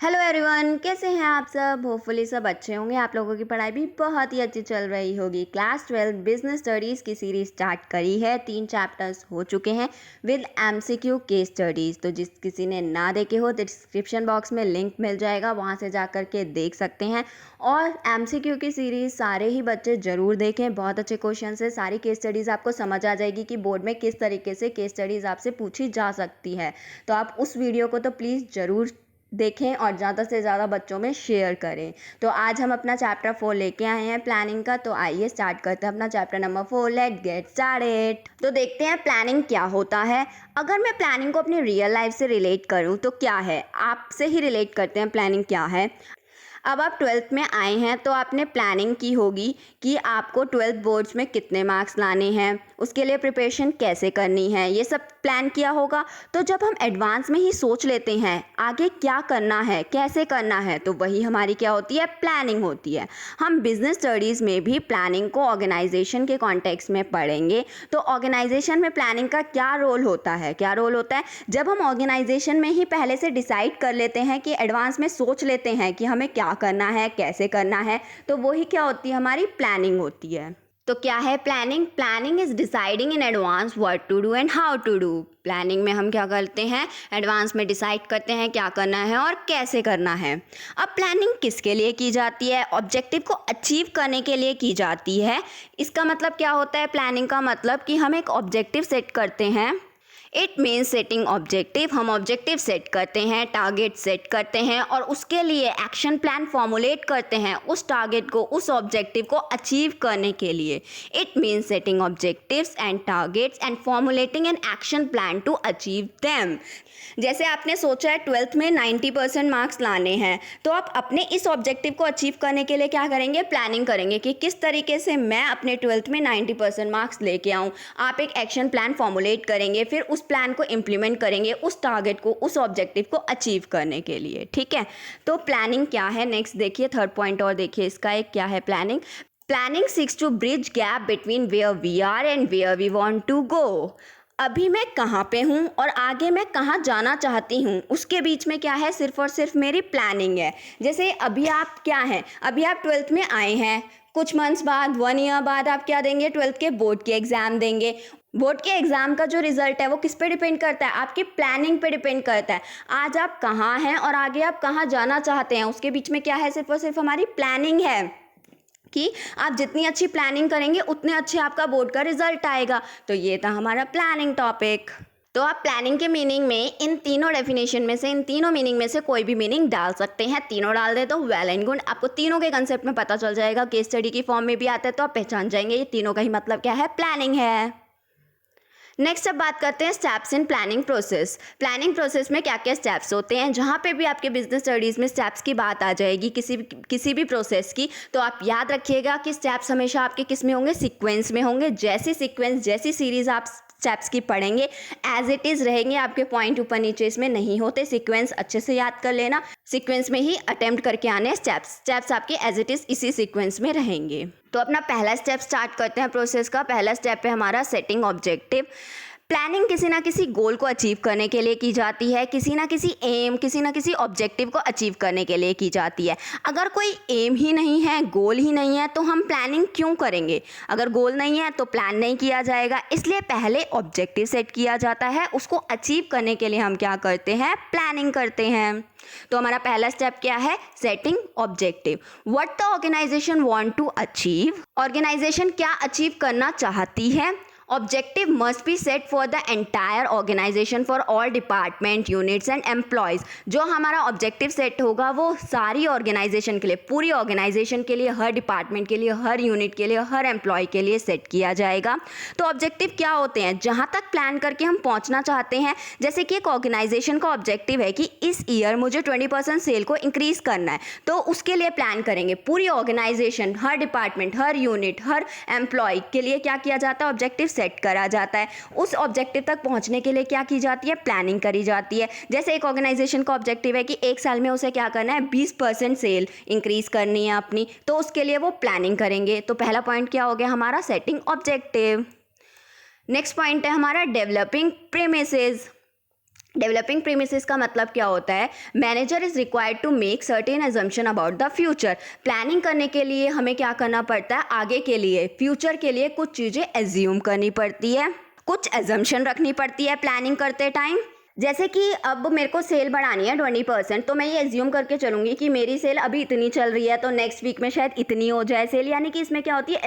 Hello everyone, कैसे हैं आप सब। होपफुली सब अच्छे होंगे। आप लोगों की पढ़ाई भी बहुत ही अच्छी चल रही होगी। क्लास 12 बिजनेस स्टडीज़ की सीरीज स्टार्ट करी है। 3 चैप्टर्स हो चुके हैं विद एमसीक्यू केस स्टडीज़। तो जिस किसी ने ना देखे हो डिस्क्रिप्शन बॉक्स में लिंक मिल जाएगा, वहाँ से जा कर के देख सकते हैं। और एमसीक्यू की सीरीज़ सारे ही बच्चे ज़रूर देखें। बहुत अच्छे क्वेश्चन है। सारी केस स्टडीज़ आपको समझ आ जाएगी कि बोर्ड में किस तरीके से केस स्टडीज़ आपसे पूछी जा सकती है। तो आप उस वीडियो को तो प्लीज़ ज़रूर देखें और ज़्यादा से ज़्यादा बच्चों में शेयर करें। तो आज हम अपना चैप्टर 4 लेके आए हैं प्लानिंग का। तो आइए स्टार्ट करते हैं अपना chapter number 4। Let get started. तो देखते हैं प्लानिंग क्या होता है। अगर मैं प्लानिंग को अपनी रियल लाइफ से रिलेट करूं तो क्या है, आपसे ही रिलेट करते हैं प्लानिंग क्या है। अब आप 12th में आए हैं तो आपने प्लानिंग की होगी कि आपको 12th बोर्ड्स में कितने मार्क्स लाने हैं, उसके लिए प्रिपरेशन कैसे करनी है, ये सब प्लान किया होगा। तो जब हम एडवांस में ही सोच लेते हैं आगे क्या करना है, कैसे करना है, तो वही हमारी क्या होती है, प्लानिंग होती है। हम बिजनेस स्टडीज़ में भी प्लानिंग को ऑर्गेनाइजेशन के कॉन्टेक्स्ट में पढ़ेंगे। तो ऑर्गेनाइजेशन में प्लानिंग का क्या रोल होता है, जब हम ऑर्गेनाइजेशन में ही पहले से डिसाइड कर लेते हैं कि एडवांस में सोच लेते हैं कि हमें क्या करना है, कैसे करना है, तो वही क्या होती है, हमारी प्लानिंग होती है। तो क्या है planning. Planning is deciding in advance what to do and how to do. Planning में हम क्या करते हैं, एडवांस में डिसाइड करते हैं क्या करना है और कैसे करना है। अब प्लानिंग किसके लिए की जाती है, ऑब्जेक्टिव को अचीव करने के लिए की जाती है। इसका मतलब क्या होता है, प्लानिंग का मतलब कि हम एक ऑब्जेक्टिव सेट करते हैं। It means setting objective. हम ऑब्जेक्टिव सेट करते हैं, टारगेट सेट करते हैं और उसके लिए एक्शन प्लान फॉर्मुलेट करते हैं उस टारगेट को, उस ऑब्जेक्टिव को अचीव करने के लिए। It means setting objectives and targets and formulating an action plan to achieve them. जैसे आपने सोचा है 12th में 90% मार्क्स लाने हैं, तो आप अपने इस ऑब्जेक्टिव को अचीव करने के लिए क्या करेंगे, प्लानिंग करेंगे कि किस तरीके से मैं अपने 12th में 90% मार्क्स लेके आऊँ। आप एक एक्शन प्लान फॉर्मुलेट करेंगे, फिर उस प्लान को इम्प्लीमेंट करेंगे उस टारगेट को, उस ऑब्जेक्टिव को अचीव करने के लिए। ठीक है, तो प्लानिंग क्या है, नेक्स्ट देखिए, थर्ड पॉइंट और देखिए इसका एक क्या है planning. Planning seeks to bridge gap between where we are and where we want to go. अभी मैं कहाँ पे हूँ और आगे मैं कहाँ जाना चाहती हूँ, उसके बीच में क्या है, सिर्फ और सिर्फ मेरी प्लानिंग है। जैसे अभी आप क्या हैं, अभी आप 12th में आए हैं, कुछ मंथ्स बाद, 1 ईयर बाद आप क्या देंगे, 12th के बोर्ड के एग्ज़ाम देंगे। बोर्ड के एग्ज़ाम का जो रिजल्ट है वो किस पे डिपेंड करता है, आपकी प्लानिंग पे डिपेंड करता है। आज आप कहाँ हैं और आगे आप कहाँ जाना चाहते हैं, उसके बीच में क्या है, सिर्फ और सिर्फ हमारी प्लानिंग है कि आप जितनी अच्छी प्लानिंग करेंगे उतने अच्छे आपका बोर्ड का रिजल्ट आएगा। तो ये था हमारा प्लानिंग टॉपिक। तो आप प्लानिंग के मीनिंग में इन तीनों डेफिनेशन में से, इन तीनों मीनिंग में से कोई भी मीनिंग डाल सकते हैं। तीनों डाल दे तो वेल एंड गुड, आपको तीनों के कंसेप्ट में पता चल जाएगा। केस स्टडी की फॉर्म में भी आते हैं तो आप पहचान जाएंगे ये तीनों का ही मतलब क्या है, प्लानिंग है। नेक्स्ट अब बात करते हैं steps in planning process. Planning process में क्या क्या स्टेप्स होते हैं। जहाँ पे भी आपके बिजनेस स्टडीज़ में स्टेप्स की बात आ जाएगी किसी भी प्रोसेस की, तो आप याद रखिएगा कि स्टेप्स हमेशा आपके किस में होंगे, सीक्वेंस में होंगे। जैसी सीक्वेंस, जैसी सीरीज़ आप स्टेप्स की पढ़ेंगे एज इट इज़ रहेंगे, आपके पॉइंट ऊपर नीचे इसमें नहीं होते। सीक्वेंस अच्छे से याद कर लेना, सीक्वेंस में ही अटेम्प्ट करके आने स्टेप्स आपके एज इट इज़ इसी सीक्वेंस में रहेंगे। तो अपना पहला स्टेप स्टार्ट करते हैं प्रोसेस का। पहला स्टेप है हमारा सेटिंग ऑब्जेक्टिव। प्लानिंग किसी ना किसी गोल को अचीव करने के लिए की जाती है, किसी ना किसी एम, किसी ना किसी ऑब्जेक्टिव को अचीव करने के लिए की जाती है। अगर कोई एम ही नहीं है, गोल ही नहीं है, तो हम प्लानिंग क्यों करेंगे। अगर गोल नहीं है तो प्लान नहीं किया जाएगा। इसलिए पहले ऑब्जेक्टिव सेट किया जाता है, उसको अचीव करने के लिए हम क्या करते हैं, प्लानिंग करते हैं। तो हमारा पहला स्टेप क्या है, setting objective. What the organisation want to achieve. Organisation क्या अचीव करना चाहती है। Objective must be set for the entire organisation, for all department, units and employees. जो हमारा ऑब्जेक्टिव सेट होगा वो सारी ऑर्गेनाइजेशन के लिए, पूरी ऑर्गेनाइजेशन के लिए, हर डिपार्टमेंट के लिए, हर यूनिट के लिए, हर एम्प्लॉय के लिए सेट किया जाएगा। तो ऑब्जेक्टिव क्या होते हैं, जहाँ तक प्लान करके हम पहुँचना चाहते हैं। जैसे कि एक ऑर्गेनाइजेशन का ऑब्जेक्टिव है कि इस ईयर मुझे 20% सेल को इंक्रीज़ करना है, तो उसके लिए प्लान करेंगे। पूरी ऑर्गेनाइजेशन, हर डिपार्टमेंट, हर यूनिट, हर एम्प्लॉय के लिए क्या किया जाता है, ऑब्जेक्टिव सेट करा जाता है। उस ऑब्जेक्टिव तक पहुंचने के लिए क्या की जाती है, प्लानिंग करी जाती है। जैसे एक ऑर्गेनाइजेशन का ऑब्जेक्टिव है कि 1 साल में उसे क्या करना है, 20% सेल इंक्रीज करनी है अपनी, तो उसके लिए वो प्लानिंग करेंगे। तो पहला पॉइंट क्या हो गया हमारा, सेटिंग ऑब्जेक्टिव। नेक्स्ट पॉइंट है हमारा डेवलपिंग प्रेमिसेस। डेवलपिंग प्रीमिसेस का मतलब क्या होता है? Manager is required to make certain assumption about the future. Planning करने के लिए हमें क्या करना पड़ता है? आगे के लिए, फ्यूचर के लिए कुछ चीज़ें एज्यूम करनी पड़ती है, कुछ एजम्पशन रखनी पड़ती है प्लानिंग करते टाइम। जैसे कि अब मेरे को सेल बढ़ानी है 20%, तो मैं ये एज्यूम करके चलूंगी कि मेरी सेल अभी इतनी चल रही है तो नेक्स्ट वीक में शायद इतनी हो जाए सेल, यानी कि इसमें क्या होती है?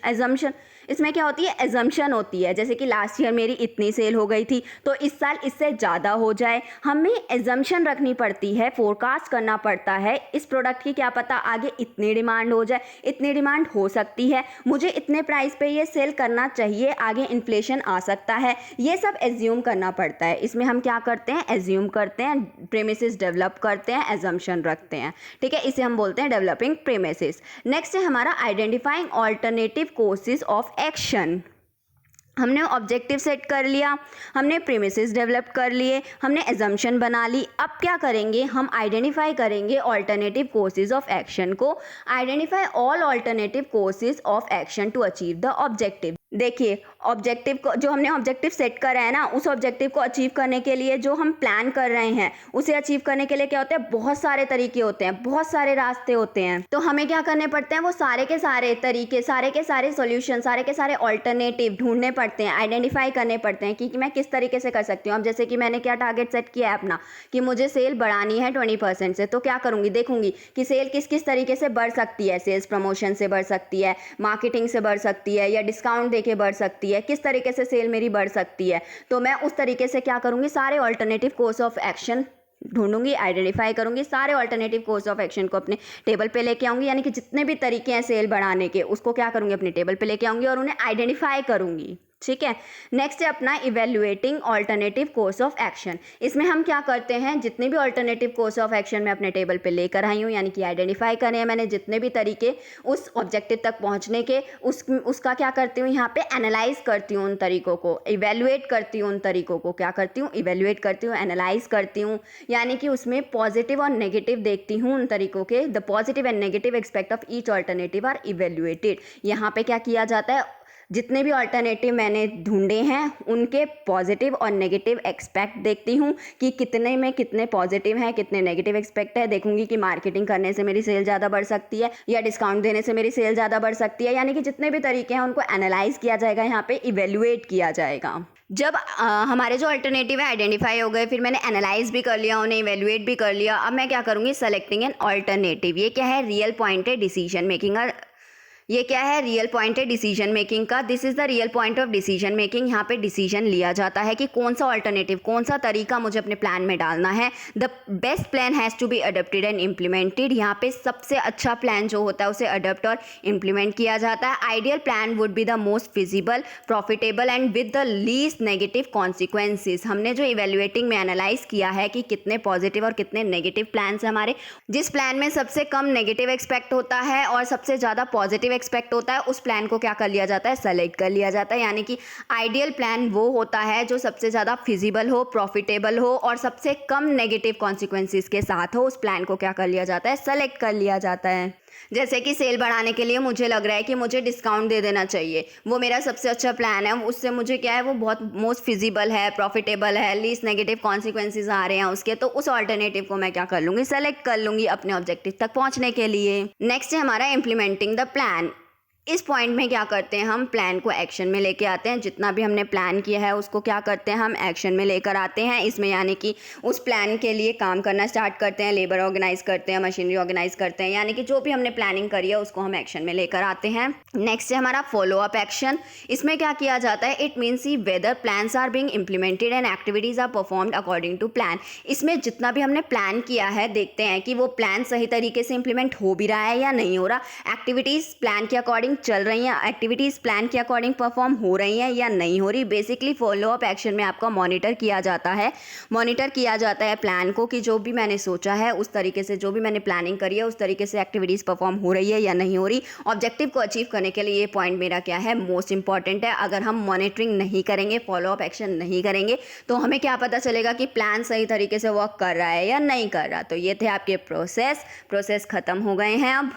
एजम्पशन। इसमें क्या होती है? एजम्पशन होती है। जैसे कि लास्ट ईयर मेरी इतनी सेल हो गई थी तो इस साल इससे ज़्यादा हो जाए। हमें एजम्पशन रखनी पड़ती है, फोरकास्ट करना पड़ता है इस प्रोडक्ट की, क्या पता आगे इतनी डिमांड हो जाए, इतनी डिमांड हो सकती है, मुझे इतने प्राइस पे ये सेल करना चाहिए, आगे इन्फ्लेशन आ सकता है, ये सब एज्यूम करना पड़ता है। इसमें हम क्या करते हैं? एज्यूम करते हैं, प्रेमिसेस डेवलप करते हैं, एजम्पशन रखते हैं। ठीक है, इसे हम बोलते हैं डेवलपिंग प्रेमिसेस। नेक्स्ट है हमारा identifying alternative courses of action. हमने ऑब्जेक्टिव सेट कर लिया, हमने प्रीमिसेस डेवलप कर लिए, हमने एजम्पशन बना ली। अब क्या करेंगे? हम आइडेंटिफाई करेंगे ऑल्टरनेटिव कोर्सेज ऑफ एक्शन को। Identify all alternative courses of action to achieve the objective. देखिए, ऑब्जेक्टिव को, जो हमने ऑब्जेक्टिव सेट करा है ना, उस ऑब्जेक्टिव को अचीव करने के लिए जो हम प्लान कर रहे हैं, उसे अचीव करने के लिए क्या होता है? बहुत सारे तरीके होते हैं, बहुत सारे रास्ते होते हैं। तो हमें क्या करने पड़ते हैं? वो सारे के सारे तरीके, सारे के सारे सॉल्यूशन, सारे के सारे ऑल्टरनेटिव ढूंढने पड़ते हैं, आइडेंटिफाई करने पड़ते हैं कि मैं किस तरीके से कर सकती हूँ। अब जैसे कि मैंने क्या टारगेट सेट किया है अपना, कि मुझे सेल बढ़ानी है 20% से, तो क्या करूँगी? देखूंगी कि सेल किस किस तरीके से बढ़ सकती है। सेल्स प्रमोशन से बढ़ सकती है, मार्केटिंग से बढ़ सकती है, या डिस्काउंट देके बढ़ सकती है, किस तरीके से सेल मेरी बढ़ सकती है। तो मैं उस तरीके से क्या करूँगी? सारे ऑल्टरनेटिव कोर्स ऑफ एक्शन ढूंढूंगी, आइडेंटिफाई करूंगी, सारे ऑल्टरनेटिव कोर्स ऑफ एक्शन को अपने टेबल पे लेके आऊंगी, यानी कि जितने भी तरीके हैं सेल बढ़ाने के, उसको क्या करूंगी? अपने टेबल पे लेके आऊंगी और उन्हें आइडेंटिफाई करूंगी। ठीक है, नेक्स्ट है अपना evaluating alternative course of action. इसमें हम क्या करते हैं? जितने भी ऑल्टरनेटिव कोर्स ऑफ एक्शन मैं अपने टेबल पे लेकर आई हूँ, यानी कि आइडेंटिफाई करे हैं मैंने जितने भी तरीके उस ऑब्जेक्टिव तक पहुँचने के, उसका क्या करती हूँ? यहाँ पे एनालाइज करती हूँ उन तरीकों को, इवेल्युएट करती हूँ उन तरीकों को। क्या करती हूँ? इवेल्युएट करती हूँ, एनालाइज करती हूँ, यानी कि उसमें पॉजिटिव और नेगेटिव देखती हूँ उन तरीकों के। The positive and negative aspect of each alternative are evaluated. यहाँ पे क्या किया जाता है? जितने भी ऑल्टरनेटिव मैंने ढूंढे हैं उनके पॉजिटिव और नेगेटिव एक्सपेक्ट देखती हूँ कि कितने में कितने पॉजिटिव हैं, कितने नेगेटिव एक्सपेक्ट है। देखूंगी कि मार्केटिंग करने से मेरी सेल ज़्यादा बढ़ सकती है या डिस्काउंट देने से मेरी सेल ज़्यादा बढ़ सकती है, यानी कि जितने भी तरीके हैं उनको एनालाइज किया जाएगा, यहाँ पे इवेल्युएट किया जाएगा। जब हमारे जो अल्टरनेटिव है आइडेंटिफाई हो गए, फिर मैंने एनालाइज भी कर लिया, उन्हें इवेल्युएट भी कर लिया, अब मैं क्या करूँगी? Selecting an alternative. ये क्या है? रियल पॉइंट है डिसीजन मेकिंग का। ये क्या है? रियल पॉइंट है डिसीजन मेकिंग का। This is the real point of decision making. यहाँ पे डिसीजन लिया जाता है कि कौन सा ऑल्टरनेटिव, कौन सा तरीका मुझे अपने प्लान में डालना है। The best plan has to be adopted and implemented. यहाँ पे सबसे अच्छा प्लान जो होता है उसे अडोप्ट और इम्प्लीमेंट किया जाता है। Ideal plan would be the most feasible, profitable and with the least negative consequences. हमने जो इवेल्युएटिंग में एनालाइज किया है कि कितने पॉजिटिव और कितने नेगेटिव प्लान है हमारे, जिस प्लान में सबसे कम नेगेटिव एक्सपेक्ट होता है और सबसे ज़्यादा पॉजिटिव एक्सपेक्ट होता है, उस प्लान को क्या कर लिया जाता है? सेलेक्ट कर लिया जाता है। यानी कि आइडियल प्लान वो होता है जो सबसे ज़्यादा फिजिबल हो, प्रॉफिटेबल हो और सबसे कम नेगेटिव कॉन्सिक्वेंसेस के साथ हो। उस प्लान को क्या कर लिया जाता है? सेलेक्ट कर लिया जाता है। जैसे कि सेल बढ़ाने के लिए मुझे लग रहा है कि मुझे डिस्काउंट दे देना चाहिए, वो मेरा सबसे अच्छा प्लान है। उससे मुझे क्या है? वो बहुत मोस्ट फिजिबल है, प्रॉफिटेबल है, लीस्ट नेगेटिव कॉन्सिक्वेंसेज आ रहे हैं उसके, तो उस ऑल्टरनेटिव को मैं क्या कर लूँगी? सेलेक्ट कर लूँगी अपने ऑब्जेक्टिव तक पहुँचने के लिए। नेक्स्ट है हमारा इम्प्लीमेंटिंग द प्लान। इस पॉइंट में क्या करते हैं? हम प्लान को एक्शन में लेके आते हैं। जितना भी हमने प्लान किया है उसको क्या करते हैं? हम एक्शन में लेकर आते हैं। इसमें यानी कि उस प्लान के लिए काम करना स्टार्ट करते हैं, लेबर ऑर्गेनाइज करते हैं, मशीनरी ऑर्गेनाइज करते हैं, यानी कि जो भी हमने प्लानिंग करी है उसको हम एक्शन में लेकर आते हैं। नेक्स्ट है हमारा फॉलो अप एक्शन। इसमें क्या किया जाता है? It means he whether plans are being implemented and activities are performed according to plan. इसमें जितना भी हमने प्लान किया है देखते हैं कि वो प्लान सही तरीके से इम्प्लीमेंट हो भी रहा है या नहीं हो रहा, एक्टिविटीज़ प्लान के अकॉर्डिंग चल रही हैं, एक्टिविटीज़ प्लान के अकॉर्डिंग परफॉर्म हो रही हैं या नहीं हो रही। बेसिकली फॉलो अप एक्शन में आपका मॉनिटर किया जाता है, प्लान को कि जो भी मैंने सोचा है उस तरीके से, जो भी मैंने प्लानिंग करी है उस तरीके से एक्टिविटीज़ परफॉर्म हो रही है या नहीं हो रही। ऑब्जेक्टिव को अचीव करने के लिए ये पॉइंट मेरा क्या है? मोस्ट इंपॉर्टेंट है। अगर हम मॉनिटरिंग नहीं करेंगे, फॉलो अप एक्शन नहीं करेंगे, तो हमें क्या पता चलेगा कि प्लान सही तरीके से वर्क कर रहा है या नहीं कर रहा। तो ये थे आपके प्रोसेस ख़त्म हो गए हैं। अब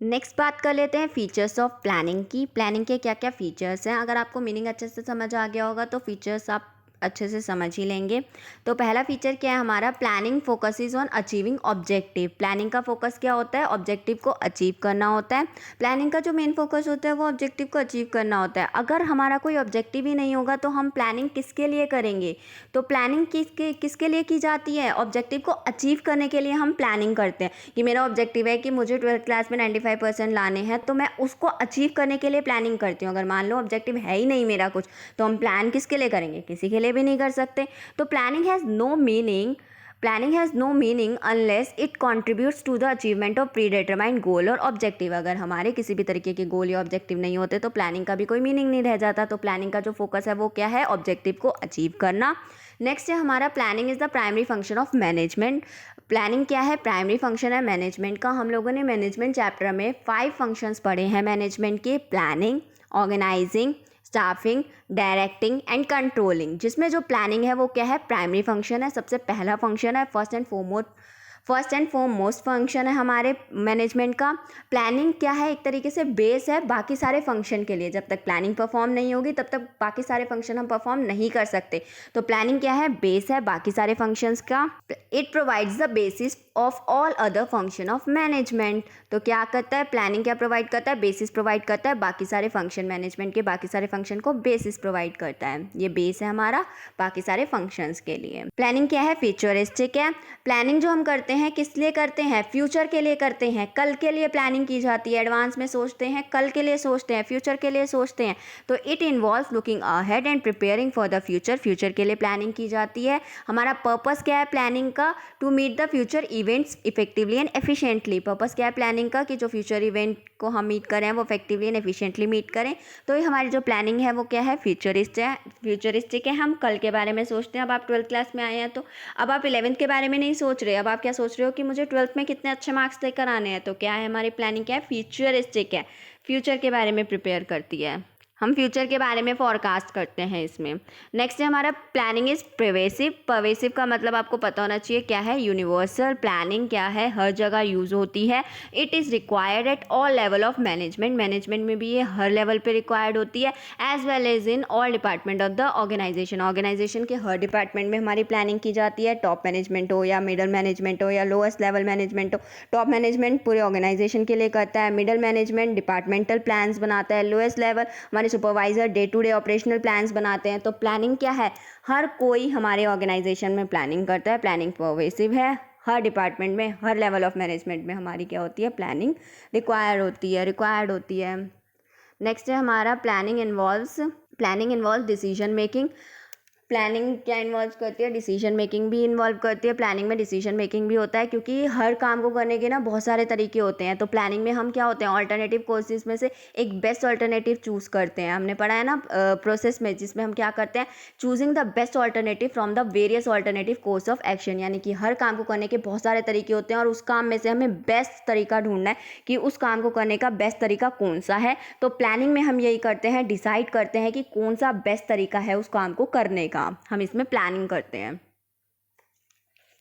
नेक्स्ट बात कर लेते हैं फीचर्स ऑफ प्लानिंग की। प्लानिंग के क्या क्या फीचर्स हैं। अगर आपको मीनिंग अच्छे से समझ आ गया होगा तो फीचर्स आप अच्छे से समझ ही लेंगे। तो पहला फीचर क्या है हमारा, planning focuses on achieving objective. Planning का फोकस क्या होता है, ऑब्जेक्टिव को अचीव करना होता है। प्लानिंग का जो मेन फोकस होता है वो ऑब्जेक्टिव को अचीव करना होता है। अगर हमारा कोई ऑब्जेक्टिव ही नहीं होगा तो हम प्लानिंग किसके लिए करेंगे। तो प्लानिंग किसके लिए की जाती है, ऑब्जेक्टिव को अचीव करने के लिए हम प्लानिंग करते हैं कि मेरा ऑब्जेक्टिव है कि मुझे 12th क्लास में 95% लाने हैं, तो मैं उसको अचीव करने के लिए प्लानिंग करती हूँ। अगर मान लो ऑब्जेक्टिव है ही नहीं मेरा कुछ, तो हम प्लान किसके लिए करेंगे, किसी के लिए भी नहीं कर सकते। तो planning has no meaning unless it contributes to the achievement of predetermined goal और ऑब्जेक्टिव। अगर हमारे किसी भी तरीके के गोल या ऑब्जेक्टिव नहीं होते तो प्लानिंग का भी कोई मीनिंग नहीं रह जाता। तो प्लानिंग का जो फोकस है वो क्या है, ऑब्जेक्टिव को अचीव करना। नेक्स्ट है हमारा, planning is the primary function of management. Planning क्या है, प्राइमरी फंक्शन है मैनेजमेंट का। हम लोगों ने मैनेजमेंट चैप्टर में 5 फंक्शंस पढ़े हैं मैनेजमेंट के, planning, organising, staffing, directing and controlling. जिसमें जो प्लानिंग है वो क्या है, प्राइमरी फंक्शन है, सबसे पहला फंक्शन है, फर्स्ट एंड फॉरमोस्ट फंक्शन है हमारे मैनेजमेंट का। प्लानिंग क्या है, एक तरीके से बेस है बाकी सारे फंक्शन के लिए। जब तक प्लानिंग परफॉर्म नहीं होगी तब तक बाकी सारे फंक्शन हम परफॉर्म नहीं कर सकते। तो प्लानिंग क्या है, बेस है बाकी सारे फंक्शंस का। It provides the basis of all other function of management. तो क्या करता है, प्लानिंग क्या प्रोवाइड करता है, बेसिस प्रोवाइड करता है बाकी सारे फंक्शन, मैनेजमेंट के बाकी सारे फंक्शन को बेसिस प्रोवाइड करता है। ये बेस है हमारा बाकी सारे फंक्शंस के लिए। प्लानिंग क्या है, फ्यूचरिस्टिक है। प्लानिंग जो हम करते हैं किस लिए करते हैं, फ्यूचर के लिए करते हैं, कल के लिए प्लानिंग की जाती है। एडवांस में सोचते हैं, कल के लिए सोचते हैं, फ्यूचर के लिए सोचते हैं। तो it involves looking ahead and preparing for the future. Future के लिए प्लानिंग की जाती है। हमारा पर्पस क्या है प्लानिंग का, to meet the future events effectively and efficiently. Purpose क्या है प्लानिंग का, कि जो फ्यूचर इवेंट को हम मीट करें वो इफेक्टिवली एंड एफिशिएंटली मीट करें। तो ये हमारी जो प्लानिंग है वो क्या है, फ्यूचरिस्टिक है। हम कल के बारे में सोचते हैं। अब आप 12th क्लास में आए हैं तो अब आप 11th के बारे में नहीं सोच रहे, अब आप क्या सोच रहे हो कि मुझे 12th में कितने अच्छे मार्क्स लेकर आने हैं। तो क्या है हमारी प्लानिंग, क्या है, फ्यूचरिस्टिक है, फ्यूचर के बारे में प्रिपेयर करती है। हम फ्यूचर के बारे में फॉरकास्ट करते हैं इसमें। नेक्स्ट है हमारा, प्लानिंग इज परवेसिव। परवेसिव का मतलब आपको पता होना चाहिए क्या है, यूनिवर्सल। प्लानिंग क्या है, हर जगह यूज़ होती है। It is required at all level of management. Management में भी ये हर लेवल पे रिक्वायर्ड होती है, as well as in all department of the organisation. Organisation के हर डिपार्टमेंट में हमारी प्लानिंग की जाती है। टॉप मैनेजमेंट हो या मिडल मैनेजमेंट हो या लोएस्ट लेवल मैनेजमेंट हो। टॉप मैनेजमेंट पूरे ऑर्गेनाइजेशन के लिए करता है, मिडल मैनेजमेंट डिपार्टमेंटल प्लान्स बनाता है, लोएस्ट लेवल हमारे supervisor day to day operational plans बनाते हैं। तो प्लानिंग क्या है, हर कोई हमारे ऑर्गेनाइजेशन में प्लानिंग करता है। प्लानिंग परवेसिव है, हर डिपार्टमेंट में, हर लेवल ऑफ मैनेजमेंट में हमारी क्या होती है, प्लानिंग रिक्वायर्ड होती है। नेक्स्ट है हमारा, planning involves decision making. Planning क्या इन्वॉल्व करती है, डिसीजन मेकिंग भी इन्वॉल्व करती है। प्लानिंग में डिसीजन मेकिंग भी होता है, क्योंकि हर काम को करने के ना बहुत सारे तरीके होते हैं। तो प्लानिंग में हम क्या होते हैं, ऑल्टरनेटिव कोर्सेज में से एक बेस्ट ऑल्टरनेटिव चूज़ करते हैं। हमने पढ़ा है ना प्रोसेस में, जिसमें हम क्या करते हैं, choosing the best alternative from the various alternative course of action. यानी कि हर काम को करने के बहुत सारे तरीके होते हैं और उस काम में से हमें बेस्ट तरीका ढूंढना है कि उस काम को करने का बेस्ट तरीका कौन सा है। तो प्लानिंग में हम यही करते हैं, डिसाइड करते हैं कि कौन सा बेस्ट तरीका है उस काम को करने का। हम इसमें प्लानिंग करते हैं।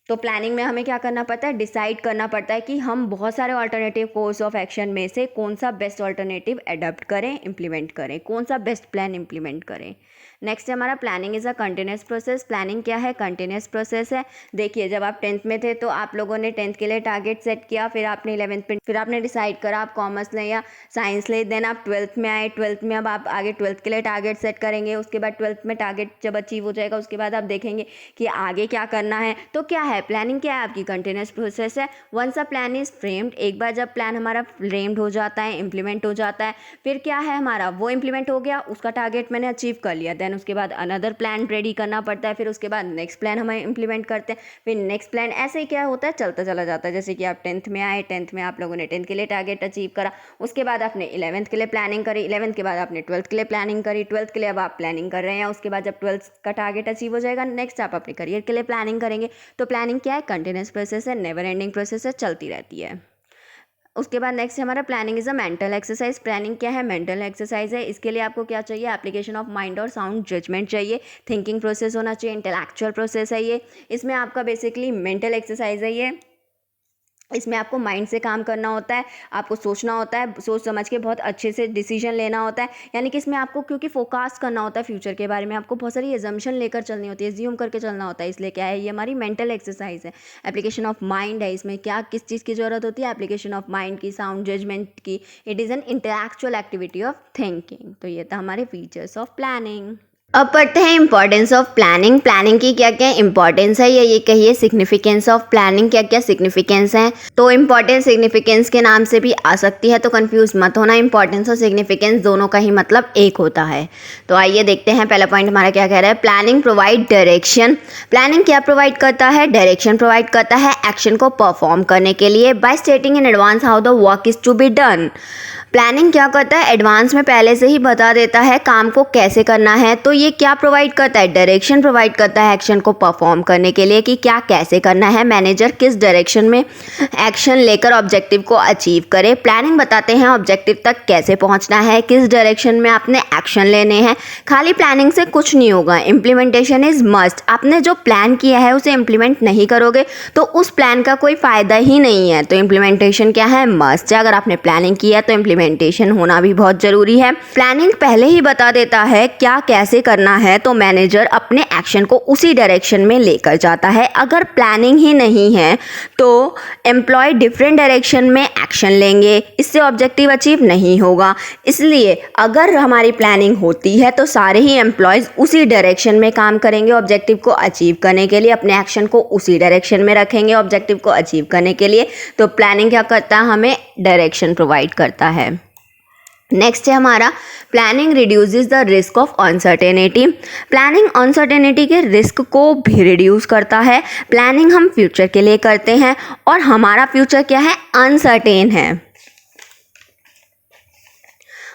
तो प्लानिंग में हमें क्या करना पड़ता है, डिसाइड करना पड़ता है कि हम बहुत सारे ऑल्टरनेटिव कोर्स ऑफ एक्शन में से कौन सा बेस्ट ऑल्टरनेटिव एडॉप्ट करें, इंप्लीमेंट करें, कौन सा बेस्ट प्लान इंप्लीमेंट करें। नेक्स्ट है हमारा, planning is a continuous process. Planning क्या है, कंटिन्यूस प्रोसेस है। देखिए, जब आप 10th में थे तो आप लोगों ने 10th के लिए टारगेट सेट किया, फिर आपने 11th पे फिर आपने डिसाइड करा आप कॉमर्स लें या साइंस लें। देन आप 12th में आए, 12th में अब आप आगे 12th के लिए टारगेट सेट करेंगे। उसके बाद 12th में टारगेट जब अचीव हो जाएगा उसके बाद आप देखेंगे कि आगे क्या करना है। तो क्या है प्लानिंग, क्या है आपकी कंटिन्यूस प्रोसेस है। Once a plan is framed, एक बार जब प्लान हमारा फ्रेम्ड हो जाता है, इम्प्लीमेंट हो जाता है, फिर क्या है हमारा, वो इम्प्लीमेंट हो गया, उसका टारगेट मैंने अचीव कर लिया। देन उसके बाद अनदर प्लान रेडी करना पड़ता है, फिर उसके बाद नेक्स्ट प्लान हम इम्प्लीमेंट करते हैं, फिर नेक्स्ट प्लान, ऐसे ही क्या होता है, चलता चला जाता है। जैसे कि आप 10th में आए, 10th में आप लोगों ने 10th के लिए टारगेट अचीव करा, उसके बाद आपने 11th के लिए प्लानिंग करी, 11th के बाद आपने 12th के लिए प्लानिंग करी, 12th के लिए अब आप प्लानिंग कर रहे हैं। उसके बाद जब 12th का टारगेट अचीव हो जाएगा, नेक्स्ट आप अपने करियर के लिए प्लानिंग करेंगे। तो प्लानिंग क्या है, कंटिन्यूस प्रोसेस है, नेवर एंडिंग प्रोसेस है, चलती रहती है। उसके बाद नेक्स्ट हमारा, planning is a mental exercise. Planning क्या है, मेंटल एक्सरसाइज है। इसके लिए आपको क्या चाहिए, एप्लीकेशन ऑफ माइंड और साउंड जजमेंट चाहिए, थिंकिंग प्रोसेस होना चाहिए, इंटेलेक्चुअल प्रोसेस है ये। इसमें आपका बेसिकली मेंटल एक्सरसाइज है ये। इसमें आपको माइंड से काम करना होता है, आपको सोचना होता है, सोच समझ के बहुत अच्छे से डिसीजन लेना होता है। यानी कि इसमें आपको क्योंकि फोकास करना होता है फ्यूचर के बारे में, आपको बहुत सारी एजम्पशन लेकर चलनी होती है, एज्यूम करके चलना होता है। इसलिए क्या है, ये हमारी मेंटल एक्सरसाइज है, एप्लीकेशन ऑफ माइंड है। इसमें क्या किस चीज़ की ज़रूरत होती है, एप्लीकेशन ऑफ माइंड की, साउंड जजमेंट की। It is an intellectual activity of thinking. तो ये था हमारे फीचर्स ऑफ प्लानिंग। अब पढ़ते हैं इंपॉर्टेंस ऑफ प्लानिंग। प्लानिंग की क्या क्या इंपॉर्टेंस है, या ये कहिए सिग्निफिकेंस ऑफ प्लानिंग, क्या क्या सिग्निफिकेंस है। तो इंपॉर्टेंस सिग्निफिकेंस के नाम से भी आ सकती है, तो कंफ्यूज मत होना। इंपॉर्टेंस और सिग्निफिकेंस दोनों का ही मतलब एक होता है। तो आइए देखते हैं, पहला पॉइंट हमारा क्या कह रहा है। Planning provide direction. प्लानिंग क्या प्रोवाइड करता है, डायरेक्शन प्रोवाइड करता है एक्शन को परफॉर्म करने के लिए, by stating in advance how the work is to be done. Planning क्या करता है, एडवांस में पहले से ही बता देता है काम को कैसे करना है। तो ये क्या प्रोवाइड करता है, डायरेक्शन प्रोवाइड करता है एक्शन को परफॉर्म करने के लिए, कि क्या कैसे करना है, मैनेजर किस डायरेक्शन में एक्शन लेकर ऑब्जेक्टिव को अचीव करे। प्लानिंग बताते हैं ऑब्जेक्टिव तक कैसे पहुंचना है, किस डायरेक्शन में आपने एक्शन लेने हैं। खाली प्लानिंग से कुछ नहीं होगा, इम्प्लीमेंटेशन इज मस्ट। आपने जो प्लान किया है उसे इम्प्लीमेंट नहीं करोगे तो उस प्लान का कोई फ़ायदा ही नहीं है। तो इम्प्लीमेंटेशन क्या है, मस्ट है। अगर आपने प्लानिंग किया तो इम्प्लीमेंटेशन होना भी बहुत जरूरी है। प्लानिंग पहले ही बता देता है क्या कैसे करना है, तो मैनेजर अपने एक्शन को उसी डायरेक्शन में लेकर जाता है। अगर प्लानिंग ही नहीं है तो एम्प्लॉय डिफरेंट डायरेक्शन में एक्शन लेंगे, इससे ऑब्जेक्टिव अचीव नहीं होगा। इसलिए अगर हमारी प्लानिंग होती है तो सारे ही एम्प्लॉयज़ उसी डायरेक्शन में काम करेंगे ऑब्जेक्टिव को अचीव करने के लिए, अपने एक्शन को उसी डायरेक्शन में रखेंगे ऑब्जेक्टिव को अचीव करने के लिए। तो प्लानिंग क्या करता है, हमें डायरेक्शन प्रोवाइड करता है। नेक्स्ट है हमारा planning reduces the risk of uncertainty. Planning uncertainty के रिस्क को भी रिड्यूस करता है। प्लानिंग हम फ्यूचर के लिए करते हैं और हमारा फ्यूचर क्या है, अनसर्टेन है।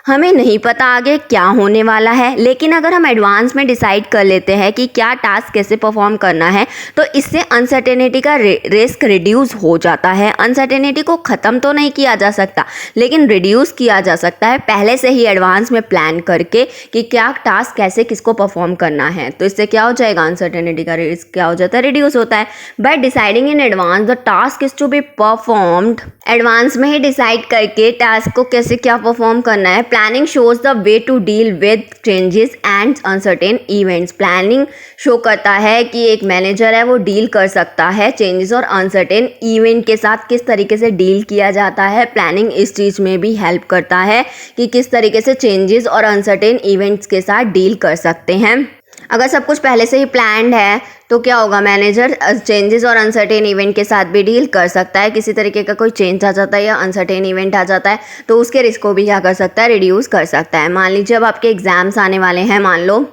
हमें नहीं पता आगे क्या होने वाला है, लेकिन अगर हम एडवांस में डिसाइड कर लेते हैं कि क्या टास्क कैसे परफॉर्म करना है तो इससे अनसर्टेनिटी का रिस्क रिड्यूस हो जाता है। अनसर्टेनिटी को ख़त्म तो नहीं किया जा सकता, लेकिन रिड्यूस किया जा सकता है पहले से ही एडवांस में प्लान करके कि क्या टास्क कैसे किसको परफॉर्म करना है। तो इससे क्या हो जाएगा, अनसर्टेनिटी का रिस्क क्या हो जाता है, रिड्यूस होता है। By deciding in advance the task is to be performed, advance में ही डिसाइड करके टास्क को कैसे क्या परफॉर्म करना है। Planning shows the way to deal with changes and uncertain events. Planning show करता है कि एक मैनेजर है वो डील कर सकता है चेंजेस और अनसर्टेन इवेंट के साथ, किस तरीके से डील किया जाता है। प्लानिंग इस चीज़ में भी हेल्प करता है कि किस तरीके से चेंजेस और अनसर्टेन इवेंट्स के साथ डील कर सकते हैं। अगर सब कुछ पहले से ही प्लान्ड है तो क्या होगा, मैनेजर चेंजेस और अनसर्टेन इवेंट के साथ भी डील कर सकता है। किसी तरीके का कोई चेंज आ जाता है या अनसर्टेन इवेंट आ जाता है तो उसके रिस्क को भी क्या कर सकता है, रिड्यूस कर सकता है। मान लीजिए अब आपके एग्जाम्स आने वाले हैं, मान लो,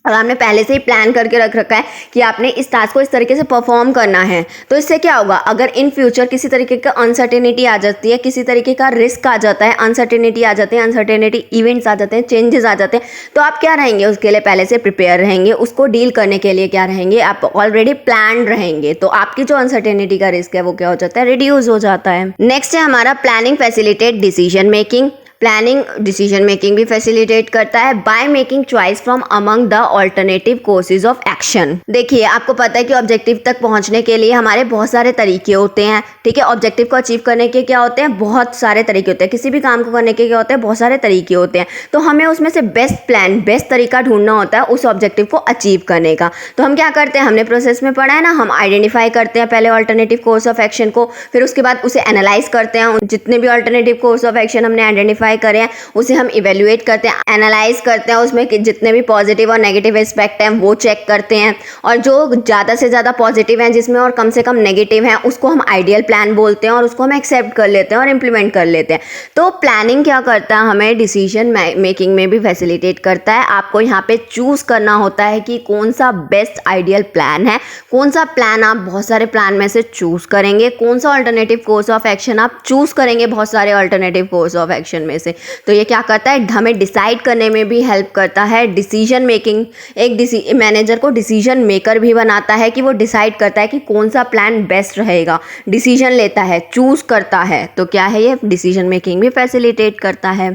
और आपने पहले से ही प्लान करके रख रखा है कि आपने इस टास्क को इस तरीके से परफॉर्म करना है, तो इससे क्या होगा, अगर इन फ्यूचर किसी तरीके का अनसर्टेनिटी आ जाती है, किसी तरीके का रिस्क आ जाता है, अनसर्टेनिटी आ जाती है, अनसर्टेनिटी इवेंट्स आ जाते हैं, चेंजेस आ जाते हैं, तो आप क्या रहेंगे, उसके लिए पहले से प्रिपेयर रहेंगे, उसको डील करने के लिए क्या रहेंगे, आप ऑलरेडी प्लान रहेंगे। तो आपकी जो अनसर्टेनिटी का रिस्क है वो क्या हो जाता है, रिड्यूस हो जाता है। नेक्स्ट है हमारा planning facilitate decision making. Planning decision making भी फैसिलिटेट करता है by making choice from among the alternative courses of action. देखिए, आपको पता है कि ऑब्जेक्टिव तक पहुंचने के लिए हमारे बहुत सारे तरीके होते हैं, ठीक है। ऑब्जेक्टिव को अचीव करने के क्या होते हैं, बहुत सारे तरीके होते हैं। किसी भी काम को करने के क्या होते हैं, बहुत सारे तरीके होते हैं। तो हमें उसमें से बेस्ट प्लान, बेस्ट तरीका ढूंढना होता है उस ऑब्जेक्टिव को अचीव करने का। तो हम क्या करते हैं, हमने प्रोसेस में पढ़ा है ना, हम आइडेंटिफाई करते हैं पहले ऑल्टरनेटिव कोर्स ऑफ एक्शन को, फिर उसके बाद उसे एनालाइज करते हैं। जितने भी ऑल्टरनेटिव कोर्स ऑफ एक्शन हमने आइडेंटिफाई करें उसे हम इवेल्युएट करते हैं, एनालाइज करते हैं, उसमें जितने भी पॉजिटिव और नेगेटिव एस्पेक्ट हैं वो चेक करते हैं, और जो ज़्यादा से ज़्यादा पॉजिटिव हैं जिसमें और कम से कम नेगेटिव हैं उसको हम आइडियल प्लान बोलते हैं और उसको हम एक्सेप्ट कर लेते हैं और इम्प्लीमेंट कर लेते हैं। तो प्लानिंग क्या करता है, हमें डिसीजन मेकिंग में भी फैसिलिटेट करता है। आपको यहाँ पे चूज़ करना होता है कि कौन सा बेस्ट आइडियल प्लान है, कौन सा प्लान आप बहुत सारे प्लान में से चूज़ करेंगे, कौन सा ऑल्टरनेटिव कोर्स ऑफ एक्शन आप चूज़ करेंगे बहुत सारे ऑल्टरनेटिव कोर्स ऑफ एक्शन में से। तो ये क्या करता है, हमें डिसाइड करने में भी हेल्प करता है। डिसीजन मेकिंग, एक मैनेजर को डिसीजन मेकर भी बनाता है कि वो डिसाइड करता है कि कौन सा प्लान बेस्ट रहेगा, डिसीजन लेता है, चूज़ करता है। तो क्या है, ये डिसीजन मेकिंग भी फैसिलिटेट करता है।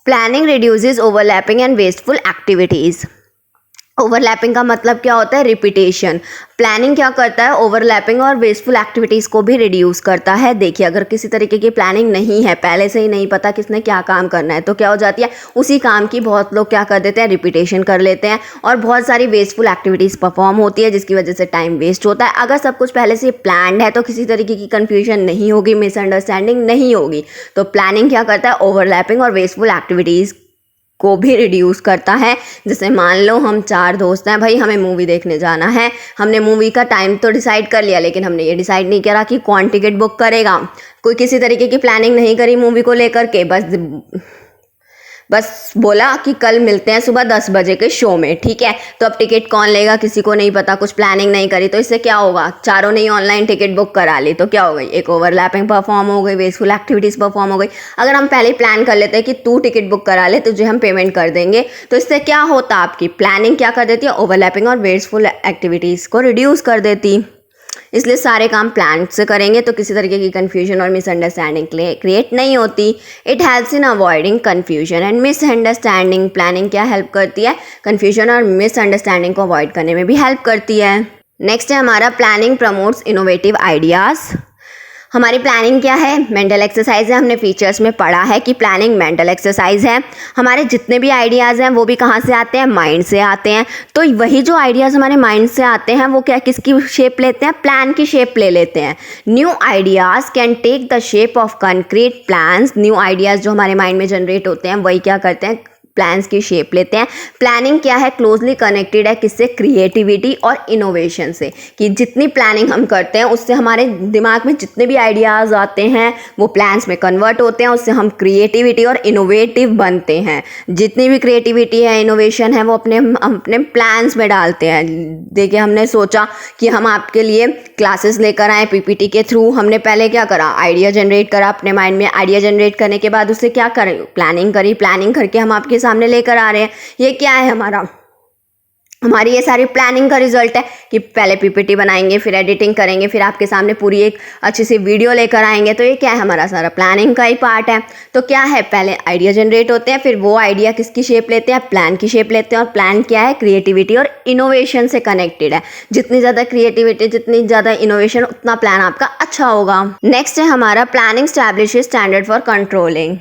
Planning reduces overlapping and wasteful activities. Overlapping का मतलब क्या होता है? रिपीटेशन। प्लानिंग क्या करता है? ओवरलैपिंग और वेस्टफुल एक्टिविटीज़ को भी रिड्यूस करता है। देखिए, अगर किसी तरीके की प्लानिंग नहीं है, पहले से ही नहीं पता किसने क्या काम करना है, तो क्या हो जाती है, उसी काम की बहुत लोग क्या कर देते हैं, रिपीटेशन कर लेते हैं और बहुत सारी वेस्टफुल एक्टिविटीज़ परफॉर्म होती है, जिसकी वजह से टाइम वेस्ट होता है। अगर सब कुछ पहले से प्लान्ड है तो किसी तरीके की कन्फ्यूजन नहीं होगी, मिसअंडरस्टैंडिंग नहीं होगी। तो प्लानिंग क्या करता है? ओवरलैपिंग और वेस्टफुल एक्टिविटीज़ को भी रिड्यूस करता है। जैसे मान लो हम 4 दोस्त हैं, भाई हमें मूवी देखने जाना है, हमने मूवी का टाइम तो डिसाइड कर लिया, लेकिन हमने ये डिसाइड नहीं करा कि कौन टिकट बुक करेगा। कोई किसी तरीके की प्लानिंग नहीं करी मूवी को लेकर के, बस बोला कि कल मिलते हैं सुबह 10 बजे के शो में, ठीक है। तो अब टिकट कौन लेगा किसी को नहीं पता, कुछ प्लानिंग नहीं करी, तो इससे क्या होगा, चारों ने ऑनलाइन टिकट बुक करा ली, तो क्या हो गई, एक ओवरलैपिंग परफॉर्म हो गई, वेस्टफुल एक्टिविटीज़ परफॉर्म हो गई। अगर हम पहले ही प्लान कर लेते हैं कि तू टिकट बुक करा ले, तुझे हम पेमेंट कर देंगे, तो इससे क्या होता, आपकी प्लानिंग क्या कर देती है, ओवरलैपिंग और वेस्टफुल एक्टिविटीज़ को रिड्यूस कर देती। इसलिए सारे काम प्लान से करेंगे तो किसी तरीके की कन्फ्यूजन और मिसअंडरस्टैंडिंग क्रिएट नहीं होती। It helps in avoiding confusion and misunderstanding. Planning क्या हेल्प करती है? कन्फ्यूजन और मिसअंडरस्टैंडिंग को अवॉइड करने में भी हेल्प करती है। नेक्स्ट है हमारा प्लानिंग प्रमोट्स इनोवेटिव आइडियाज़। हमारी प्लानिंग क्या है? मेंटल एक्सरसाइज है। हमने फीचर्स में पढ़ा है कि प्लानिंग मेंटल एक्सरसाइज है। हमारे जितने भी आइडियाज़ हैं वो भी कहाँ से आते हैं? माइंड से आते हैं। तो वही जो आइडियाज़ हमारे माइंड से आते हैं वो क्या किसकी शेप लेते हैं? प्लान की शेप ले लेते हैं। New ideas can take the shape of concrete plans. New ideas जो हमारे माइंड में जनरेट होते हैं वही क्या करते हैं? प्लान्स की शेप लेते हैं। प्लानिंग क्या है? क्लोजली कनेक्टेड है किससे? क्रिएटिविटी और इनोवेशन से। कि जितनी प्लानिंग हम करते हैं उससे हमारे दिमाग में जितने भी आइडियाज़ आते हैं वो प्लान्स में कन्वर्ट होते हैं, उससे हम क्रिएटिविटी और इनोवेटिव बनते हैं। जितनी भी क्रिएटिविटी है, इनोवेशन है, वो अपने अपने प्लान्स में डालते हैं। देखिए, हमने सोचा कि हम आपके लिए क्लासेस लेकर आए पीपीटी के थ्रू। हमने पहले क्या करा? आइडिया जनरेट करा अपने माइंड में। आइडिया जनरेट करने के बाद उससे क्या करें? प्लानिंग करी। प्लानिंग करके हम आपके सामने लेकर आ रहे हैं। ये क्या है? हमारी ये सारी प्लानिंग का रिजल्ट है कि पहले पीपीटी बनाएंगे, फिर एडिटिंग करेंगे, फिर आपके सामने पूरी एक अच्छी सी वीडियो लेकर आएंगे। तो ये क्या है? हमारा सारा प्लानिंग का ही पार्ट है। तो क्या है? पहले आइडिया जनरेट होते हैं, फिर वो आइडिया किसकी शेप लेते हैं? प्लान की शेप लेते हैं। और प्लान क्या है? क्रिएटिविटी और इनोवेशन से कनेक्टेड है। जितनी ज़्यादा क्रिएटिविटी, जितनी ज़्यादा इनोवेशन, उतना प्लान आपका अच्छा होगा। नेक्स्ट है हमारा प्लानिंग स्टैब्लिशेस स्टैंडर्ड फॉर कंट्रोलिंग।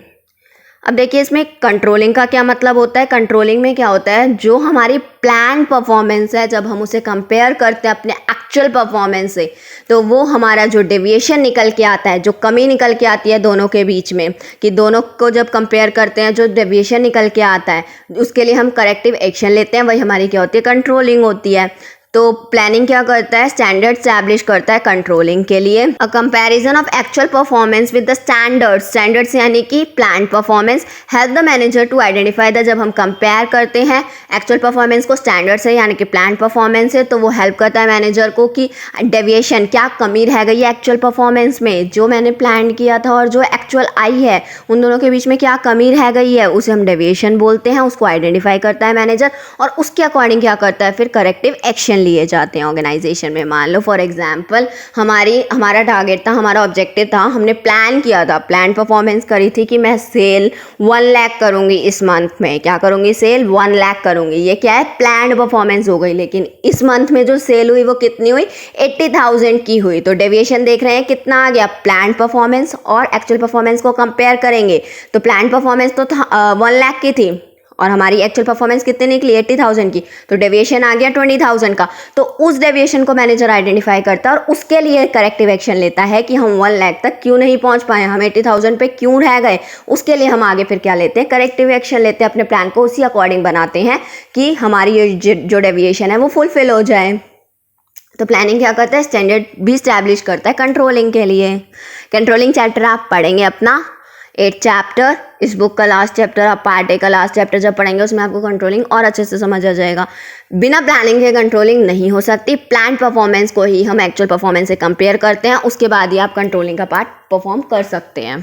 अब देखिए, इसमें कंट्रोलिंग का क्या मतलब होता है? कंट्रोलिंग में क्या होता है? जो हमारी प्लान परफॉर्मेंस है, जब हम उसे कंपेयर करते हैं अपने एक्चुअल परफॉर्मेंस से, तो वो हमारा जो डेविएशन निकल के आता है, जो कमी निकल के आती है दोनों के बीच में, कि दोनों को जब कंपेयर करते हैं जो डेविएशन निकल के आता है, उसके लिए हम करेक्टिव एक्शन लेते हैं। वही हमारी क्या होती है? कंट्रोलिंग होती है। तो प्लानिंग क्या करता है? स्टैंडर्ड स्टैब्लिश करता है कंट्रोलिंग के लिए। A comparison of actual performance with the standards यानी कि plan performance help the manager to identify the. जब हम कंपेयर करते हैं एक्चुअल परफॉर्मेंस को स्टैंडर्ड से यानी कि प्लान परफॉर्मेंस से, तो वो हेल्प करता है मैनेजर को कि डेविएशन, क्या कमी रह गई है एक्चुअल परफॉर्मेंस में, जो मैंने प्लान किया था और जो एक्चुअल आई है, उन दोनों के बीच में क्या कमी रह गई है, उसे हम डेविएशन बोलते हैं। उसको आइडेंटिफाई करता है मैनेजर और उसके अकॉर्डिंग क्या करता है? फिर करेक्टिव एक्शन लिए जाते हैं ऑर्गेनाइजेशन में। मान लो फॉर एग्जांपल हमारा टारगेट था, हमारा ऑब्जेक्टिव था, हमने प्लान किया था, प्लान परफॉर्मेंस करी थी कि मैं सेल 1 लाख करूंगी इस मंथ में। क्या करूंगी? सेल 1 लाख करूंगी। ये क्या है? प्लान परफॉर्मेंस हो गई। लेकिन इस मंथ में जो सेल हुई वो कितनी हुई? 80,000 की हुई। तो डेविएशन देख रहे हैं कितना आ गया? प्लान परफॉर्मेंस और एक्चुअल परफॉर्मेंस को कंपेयर करेंगे तो प्लान परफॉर्मेंस तो 1 लाख की थी और हमारी एक्चुअल परफॉर्मेंस कितने निकली? 80,000 की। तो डेविएशन आ गया 20,000 का। तो उस डेविएशन को मैनेजर आइडेंटिफाई करता है और उसके लिए करेक्टिव एक्शन लेता है कि हम 1 लाख तक क्यों नहीं पहुंच पाए, हम 80,000 पे क्यों रह गए। उसके लिए हम आगे फिर क्या लेते हैं? करेक्टिव एक्शन लेते हैं। अपने प्लान को उसी अकॉर्डिंग बनाते हैं कि हमारी ये जो डेविएशन है वो फुलफिल हो जाए। तो प्लानिंग क्या करता है? स्टैंडर्ड भी स्टैब्लिश करता है कंट्रोलिंग के लिए। कंट्रोलिंग चैप्टर आप पढ़ेंगे अपना 8th चैप्टर, इस बुक का लास्ट चैप्टर, आप पार्ट 1 का लास्ट चैप्टर जब पढ़ेंगे उसमें आपको कंट्रोलिंग और अच्छे से समझ आ जाएगा। बिना प्लानिंग के कंट्रोलिंग नहीं हो सकती। प्लान परफॉर्मेंस को ही हम एक्चुअल परफॉर्मेंस से कंपेयर करते हैं, उसके बाद ही आप कंट्रोलिंग का पार्ट परफॉर्म कर सकते हैं।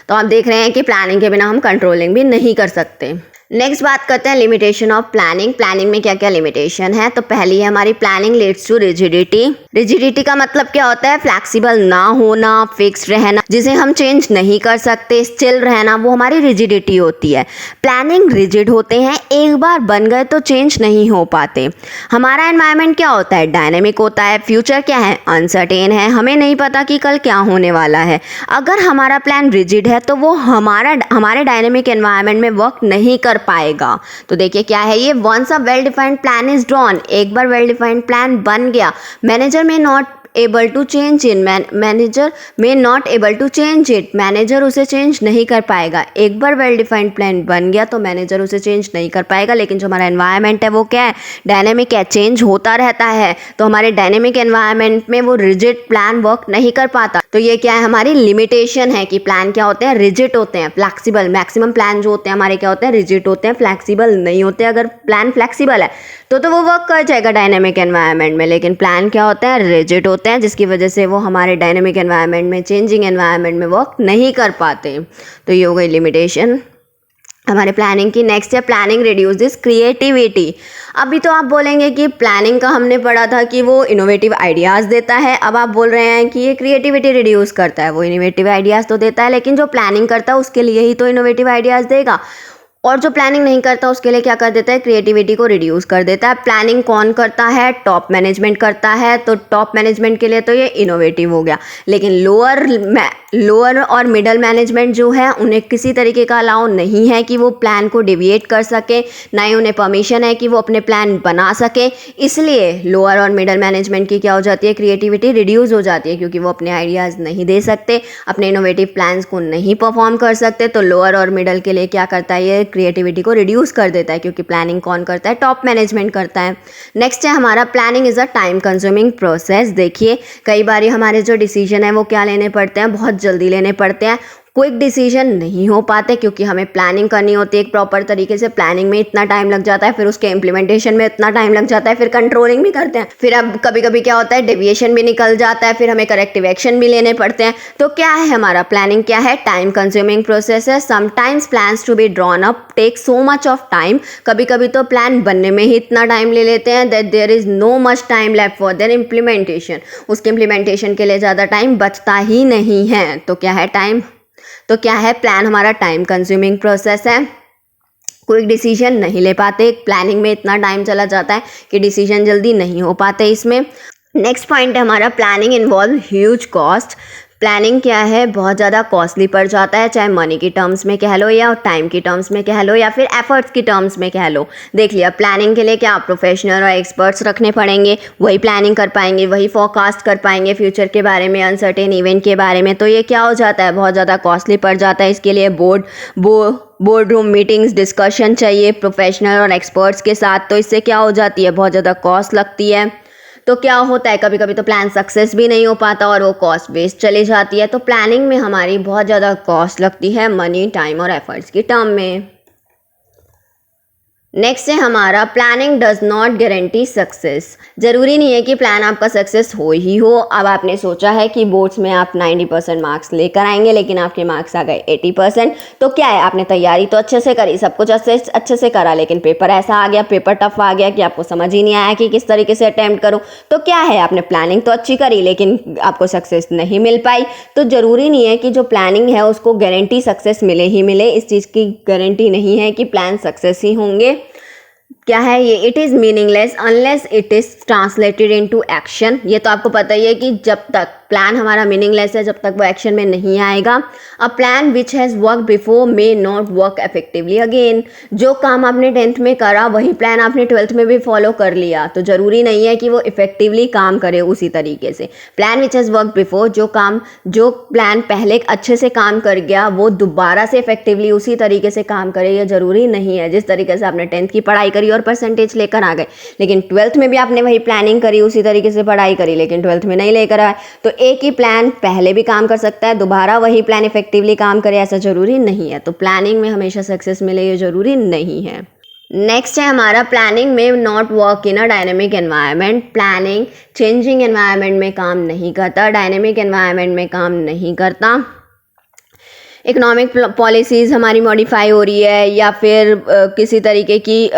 तो आप देख रहे हैं कि प्लानिंग के बिना हम कंट्रोलिंग भी नहीं कर सकते। नेक्स्ट बात करते हैं लिमिटेशन ऑफ प्लानिंग। प्लानिंग में क्या क्या लिमिटेशन है? तो पहली है हमारी planning leads to rigidity. Rigidity का मतलब क्या होता है? फ्लैक्सिबल ना होना, फिक्स्ड रहना, जिसे हम चेंज नहीं कर सकते, स्टिल रहना, वो हमारी रिजिडिटी होती है। प्लानिंग रिजिड होते हैं, एक बार बन गए तो चेंज नहीं हो पाते। हमारा एनवायरनमेंट क्या होता है, डायनेमिक होता है। फ्यूचर क्या है, अनसर्टेन है, हमें नहीं पता कि कल क्या होने वाला है। अगर हमारा प्लान रिजिड है तो वो हमारे डायनेमिक एनवायरनमेंट में वर्क नहीं कर पाएगा। तो देखिए क्या है ये, once a well defined plan is drawn, एक बार वेल डिफाइंड प्लान बन गया, manager may not able to change in manager may not able to change it, manager उसे चेंज नहीं कर पाएगा। एक बार वेल डिफाइंड प्लान बन गया तो मैनेजर उसे चेंज नहीं कर पाएगा। लेकिन जो हमारा एनवायरनमेंट है वो क्या है, डायनेमिक है, चेंज होता रहता है। तो हमारे डायनेमिक एनवायरनमेंट में वो रिजिड प्लान वर्क नहीं कर पाता। तो ये क्या है, हमारी लिमिटेशन है कि प्लान क्या होते हैं, रिजिड होते हैं, फ्लेक्सिबल। मैक्सिमम प्लान जो होते हैं हमारे क्या होते हैं, रिजिड होते हैं, फ्लेक्सिबल नहीं होते। अगर प्लान फ्लेक्सिबल है तो वो वर्क कर जाएगा डायनेमिक एनवायरनमेंट में, लेकिन प्लान क्या होते हैं, रिजिड होते हैं, जिसकी वजह से वो हमारे डायनेमिक एनवायरनमेंट में, चेंजिंग एनवायरनमेंट में वर्क नहीं कर पाते। तो ये हो गई लिमिटेशन हमारे प्लानिंग की। नेक्स्ट है प्लानिंग रिड्यूसेस क्रिएटिविटी। अभी तो आप बोलेंगे कि प्लानिंग का हमने पढ़ा था कि वो इनोवेटिव आइडियाज़ देता है, अब आप बोल रहे हैं कि ये क्रिएटिविटी रिड्यूस करता है। वो इनोवेटिव आइडियाज़ तो देता है, लेकिन जो प्लानिंग करता है उसके लिए ही तो इनोवेटिव आइडियाज़ देगा, और जो प्लानिंग नहीं करता उसके लिए क्या कर देता है, क्रिएटिविटी को रिड्यूस कर देता है। प्लानिंग कौन करता है, टॉप मैनेजमेंट करता है, तो टॉप मैनेजमेंट के लिए तो ये इनोवेटिव हो गया। लेकिन लोअर और मिडल मैनेजमेंट जो है उन्हें किसी तरीके का अलाउ नहीं है कि वो प्लान को डिविएट कर सके, ना ही उन्हें परमिशन है कि वो अपने प्लान बना सके। इसलिए लोअर और मिडल मैनेजमेंट की क्या हो जाती है, क्रिएटिविटी रिड्यूस हो जाती है, क्योंकि वो अपने आइडियाज़ नहीं दे सकते, अपने इनोवेटिव प्लान्स को नहीं परफॉर्म कर सकते। तो लोअर और मिडल के लिए क्या करता है, ये क्रिएटिविटी को रिड्यूस कर देता है, क्योंकि प्लानिंग कौन करता है, टॉप मैनेजमेंट करता है। नेक्स्ट है हमारा planning is a time consuming process. देखिए कई बार हमारे जो डिसीजन है वो क्या लेने पड़ते हैं, बहुत जल्दी लेने पड़ते हैं, क्विक डिसीजन नहीं हो पाते, क्योंकि हमें प्लानिंग करनी होती है एक प्रॉपर तरीके से। प्लानिंग में इतना टाइम लग जाता है, फिर उसके इम्प्लीमेंटेशन में इतना टाइम लग जाता है, फिर कंट्रोलिंग भी करते हैं, फिर अब कभी कभी क्या होता है, डेविएशन भी निकल जाता है, फिर हमें करेक्टिव एक्शन भी लेने पड़ते हैं। तो क्या है हमारा प्लानिंग, क्या है, टाइम कंज्यूमिंग प्रोसेस है। Sometimes plans to be drawn up take so much of time, कभी कभी तो प्लान बनने में ही इतना टाइम ले लेते हैं that there is no much time left for their implementation, उसके इम्प्लीमेंटेशन के लिए ज़्यादा टाइम बचता ही नहीं है। तो क्या है टाइम, तो क्या है, प्लान हमारा टाइम कंज्यूमिंग प्रोसेस है, क्विक डिसीजन नहीं ले पाते, प्लानिंग में इतना टाइम चला जाता है कि डिसीजन जल्दी नहीं हो पाते इसमें। नेक्स्ट पॉइंट है हमारा planning involve huge cost. Planning क्या है, बहुत ज़्यादा कॉस्टली पड़ जाता है, चाहे मनी की टर्म्स में कह लो या टाइम की टर्म्स में कह लो या फिर एफर्ट्स की टर्म्स में कह लो। देख लिया, प्लानिंग के लिए क्या प्रोफेशनल और एक्सपर्ट्स रखने पड़ेंगे, वही प्लानिंग कर पाएंगे, वही फोरकास्ट कर पाएंगे फ्यूचर के बारे में, अनसर्टेन इवेंट के बारे में। तो ये क्या हो जाता है, बहुत ज़्यादा कॉस्टली पड़ जाता है। इसके लिए बोर्ड रूम मीटिंग्स, डिस्कशन चाहिए प्रोफेशनल और एक्सपर्ट्स के साथ। तो इससे क्या हो जाती है, बहुत ज़्यादा कॉस्ट लगती है। तो क्या होता है, कभी कभी तो प्लान सक्सेस भी नहीं हो पाता और वो कॉस्ट वेस्ट चली जाती है। तो प्लानिंग में हमारी बहुत ज़्यादा कॉस्ट लगती है, मनी, टाइम और एफर्ट्स की टर्म में। नेक्स्ट है हमारा planning does not guarantee success. ज़रूरी नहीं है कि प्लान आपका सक्सेस हो ही हो। अब आपने सोचा है कि बोर्ड्स में आप 90% मार्क्स लेकर आएंगे, लेकिन आपके मार्क्स आ गए 80%। तो क्या है, आपने तैयारी तो अच्छे से करी, सब कुछ अच्छे से करा, लेकिन पेपर ऐसा आ गया, पेपर टफ आ गया कि आपको समझ ही नहीं आया कि किस तरीके से अटैम्प्ट करूँ। तो क्या है, आपने प्लानिंग तो अच्छी करी लेकिन आपको सक्सेस नहीं मिल पाई। तो ज़रूरी नहीं है कि जो प्लानिंग है उसको गारंटी सक्सेस मिले ही मिले, इस चीज़ की गारंटी नहीं है कि प्लान सक्सेस ही होंगे। क्या है ये, it is meaningless unless it is translated into action. ये तो आपको पता ही है कि जब तक प्लान हमारा मीनिंगलेस है, जब तक वो एक्शन में नहीं आएगा। A plan which has work before may not work effectively again. जो काम आपने 10th में करा वही प्लान आपने 12th में भी फॉलो कर लिया, तो ज़रूरी नहीं है कि वो इफेक्टिवली काम करे उसी तरीके से। Plan which has work before, जो प्लान पहले अच्छे से काम कर गया वो दोबारा से इफेक्टिवली उसी तरीके से काम करे, ये ज़रूरी नहीं है। जिस तरीके से आपने 10th की पढ़ाई करी और परसेंटेज लेकर आ गए, लेकिन 12th में भी आपने वही प्लानिंग करी, उसी तरीके से पढ़ाई करी, लेकिन 12th में नहीं लेकर आए, तो एक ही प्लान पहले भी काम कर सकता है, दोबारा वही प्लान इफेक्टिवली काम करे, ऐसा ज़रूरी नहीं है। तो प्लानिंग में हमेशा सक्सेस मिले ये ज़रूरी नहीं है। नेक्स्ट है हमारा प्लानिंग में not work in a dynamic environment. Planning changing environment में काम नहीं करता, डायनेमिक एनवायरनमेंट में काम नहीं करता। इकोनॉमिक पॉलिसीज़ हमारी मॉडिफाई हो रही है, या फिर किसी तरीके की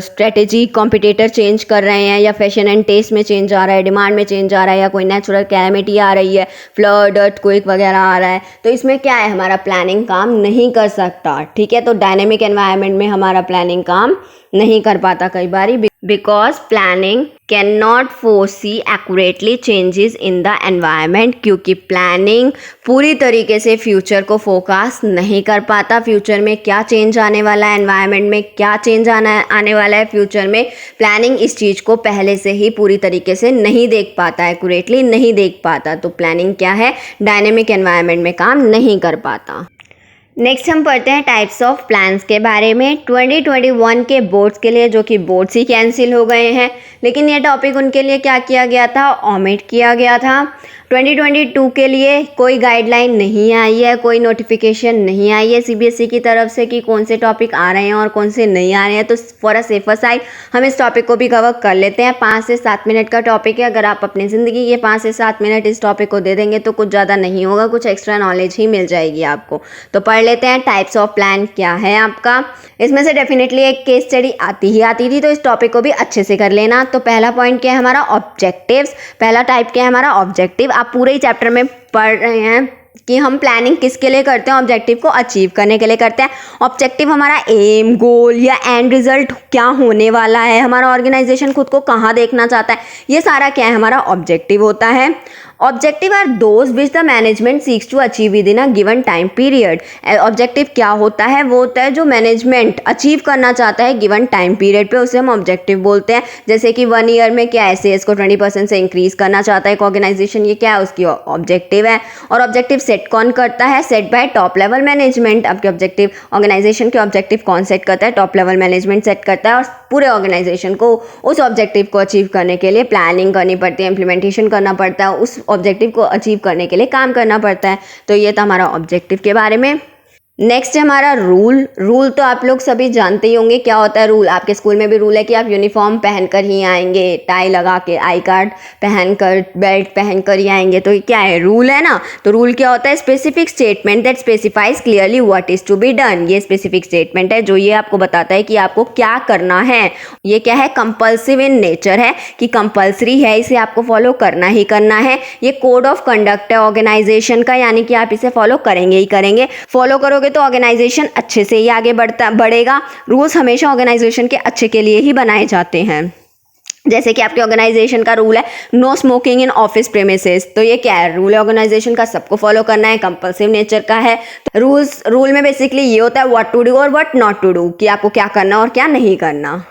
स्ट्रेटेजी कॉम्पिटिटर चेंज कर रहे हैं, या फैशन एंड टेस्ट में चेंज आ रहा है, डिमांड में चेंज आ रहा है, या कोई नेचुरल कैलेमिटी आ रही है, फ्लड अर्थक्वेक वगैरह आ रहा है, तो इसमें क्या है, हमारा प्लानिंग काम नहीं कर सकता। ठीक है, तो डायनेमिक एनवायरनमेंट में हमारा प्लानिंग काम नहीं कर पाता कई बारी, because planning can not foresee accurately changes in the environment, क्योंकि प्लानिंग पूरी तरीके से फ्यूचर को फोकास्ट नहीं कर पाता। फ्यूचर में क्या चेंज आने वाला है, एनवायरनमेंट में क्या चेंज आने वाला है फ्यूचर में, प्लानिंग इस चीज़ को पहले से ही पूरी तरीके से नहीं देख पाता, एक्यूरेटली नहीं देख पाता। तो प्लानिंग क्या है, डायनेमिक एनवायरनमेंट में काम नहीं कर पाता। नेक्स्ट हम पढ़ते हैं टाइप्स ऑफ प्लान्स के बारे में। 2021 के बोर्ड्स के लिए, जो कि बोर्ड्स ही कैंसिल हो गए हैं, लेकिन ये टॉपिक उनके लिए क्या किया गया था, ओमिट किया गया था। 2022 के लिए कोई गाइडलाइन नहीं आई है, कोई नोटिफिकेशन नहीं आई है सीबीएसई की तरफ से कि कौन से टॉपिक आ रहे हैं और कौन से नहीं आ रहे हैं। तो फॉर अ सेफर साइड हम इस टॉपिक को भी कवर कर लेते हैं। 5 से 7 मिनट का टॉपिक है, अगर आप अपनी ज़िंदगी के 5 से 7 मिनट इस टॉपिक को दे देंगे तो कुछ ज़्यादा नहीं होगा, कुछ एक्स्ट्रा नॉलेज ही मिल जाएगी आपको। तो पढ़ लेते हैं टाइप्स ऑफ प्लान क्या है आपका। इसमें से डेफिनेटली एक केस स्टडी आती थी, तो इस टॉपिक को भी अच्छे से कर लेना। तो पहला पॉइंट क्या है हमारा, ऑब्जेक्टिव्स। पहला टाइप क्या है हमारा, ऑब्जेक्टिव। आप पूरे ही चैप्टर में पढ़ रहे हैं कि हम प्लानिंग किसके लिए करते हैं, ऑब्जेक्टिव को अचीव करने के लिए करते हैं। ऑब्जेक्टिव हमारा एम, गोल या एंड रिजल्ट क्या होने वाला है, हमारा ऑर्गेनाइजेशन खुद को कहाँ देखना चाहता है, ये सारा क्या है हमारा ऑब्जेक्टिव होता है। Objective are those which the management seeks to achieve within a given time period. Objective क्या होता है, वो होता है जो मैनेजमेंट अचीव करना चाहता है गिवन टाइम पीरियड पे, उसे हम ऑब्जेक्टिव बोलते हैं। जैसे कि 1 ईयर में क्या है, सेल्स को 20% से इंक्रीज करना चाहता है एक ऑर्गेनाइजेशन, ये क्या है, उसकी ऑब्जेक्टिव है। और ऑब्जेक्टिव सेट कौन करता है, set bye top level management. आपके ऑब्जेक्टिव, ऑर्गेनाइजेशन के ऑब्जेक्टिव कौन सेट करता है, टॉप लेवल मैनेजमेंट सेट करता है। और पूरे ऑर्गेनाइजेशन को उस ऑब्जेक्टिव को अचीव करने के लिए प्लानिंग करनी पड़ती है, इंप्लीमेंटेशन करना पड़ता है, उस ऑब्जेक्टिव को अचीव करने के लिए काम करना पड़ता है। तो ये था हमारा ऑब्जेक्टिव के बारे में। नेक्स्ट है हमारा रूल तो आप लोग सभी जानते ही होंगे क्या होता है रूल। आपके स्कूल में भी रूल है कि आप यूनिफॉर्म पहनकर ही आएंगे, टाई लगा के, आई कार्ड पहनकर, बेल्ट पहनकर ही आएंगे। तो ये क्या है, रूल है ना। तो रूल क्या होता है, specific statement that specifies clearly what is to be done. ये स्पेसिफिक स्टेटमेंट है जो ये आपको बताता है कि आपको क्या करना है। ये क्या है, कंपल्सिव इन नेचर है, कि कंपल्सरी है, इसे आपको फॉलो करना ही करना है। ये कोड ऑफ कंडक्ट है ऑर्गेनाइजेशन का, यानी कि आप इसे फॉलो करेंगे ही करेंगे। फॉलो करोगे तो ऑर्गेनाइजेशन अच्छे से ही आगे बढ़ेगा। रूल्स हमेशा ऑर्गेनाइजेशन के अच्छे के लिए ही बनाए जाते हैं। जैसे कि आपके ऑर्गेनाइजेशन का रूल है no smoking in office premises, तो ये क्या है, रूल है ऑर्गेनाइजेशन का, सबको फॉलो करना है, कंपल्सिव नेचर का है। तो रूल में बेसिकली ये होता है व्हाट टू डू और व्हाट नॉट टू डू, कि आपको क्या करना और क्या नहीं करना।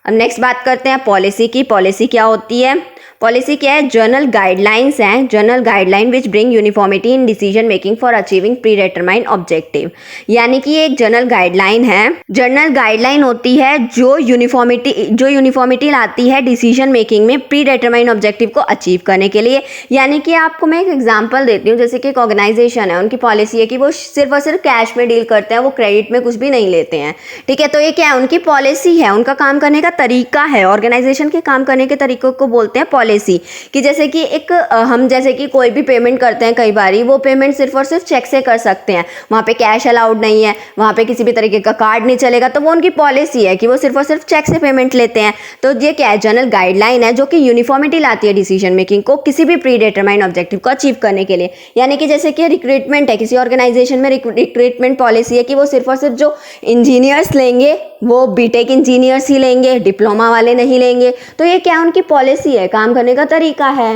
अब नेक्स्ट बात करते हैं पॉलिसी की। पॉलिसी क्या होती है, पॉलिसी क्या है, जर्नल गाइडलाइंस हैं, journal guideline which bring uniformity in decision making for achieving pre determined objective. यानी कि ये एक जर्नल गाइडलाइन है, जर्नल गाइडलाइन होती है जो यूनिफॉर्मिटी लाती है डिसीजन मेकिंग में प्री डिटरमाइंड ऑब्जेक्टिव को अचीव करने के लिए। यानी कि आपको मैं एक एग्जांपल देती हूँ, जैसे कि एक ऑर्गेनाइजेशन है, उनकी पॉलिसी है कि वो सिर्फ और सिर्फ कैश में डील करते हैं, वो क्रेडिट में कुछ भी नहीं लेते हैं। ठीक है, तो ये क्या है, उनकी पॉलिसी है, उनका काम करने का तरीका है। ऑर्गेनाइजेशन के काम करने के तरीकों को बोलते हैं पॉलिसी। कि जैसे कि हम जैसे कि कोई भी पेमेंट करते हैं, कई बारी वो पेमेंट सिर्फ और सिर्फ चेक से कर सकते हैं, वहाँ पे कैश अलाउड नहीं है, वहाँ पे किसी भी तरीके का कार्ड नहीं चलेगा, तो वो उनकी पॉलिसी है कि वो सिर्फ और सिर्फ चेक से पेमेंट लेते हैं। तो ये क्या है, जनरल गाइडलाइन है जो कि यूनिफॉर्मिटी लाती है डिसीजन मेकिंग को किसी भी प्री डिटरमाइंड ऑब्जेक्टिव को अचीव करने के लिए। यानी कि जैसे कि रिक्रूटमेंट है, किसी ऑर्गेनाइजेशन में रिक्रूटमेंट पॉलिसी है कि वो सिर्फ और सिर्फ जो इंजीनियर्स लेंगे वो बीटेक इंजीनियर्स ही लेंगे, डिप्लोमा वाले नहीं लेंगे। तो ये क्या उनकी पॉलिसी है, काम करने का तरीका है।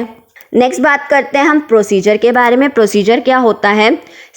नेक्स्ट बात करते हैं हम प्रोसीजर के बारे में। प्रोसीजर क्या होता है,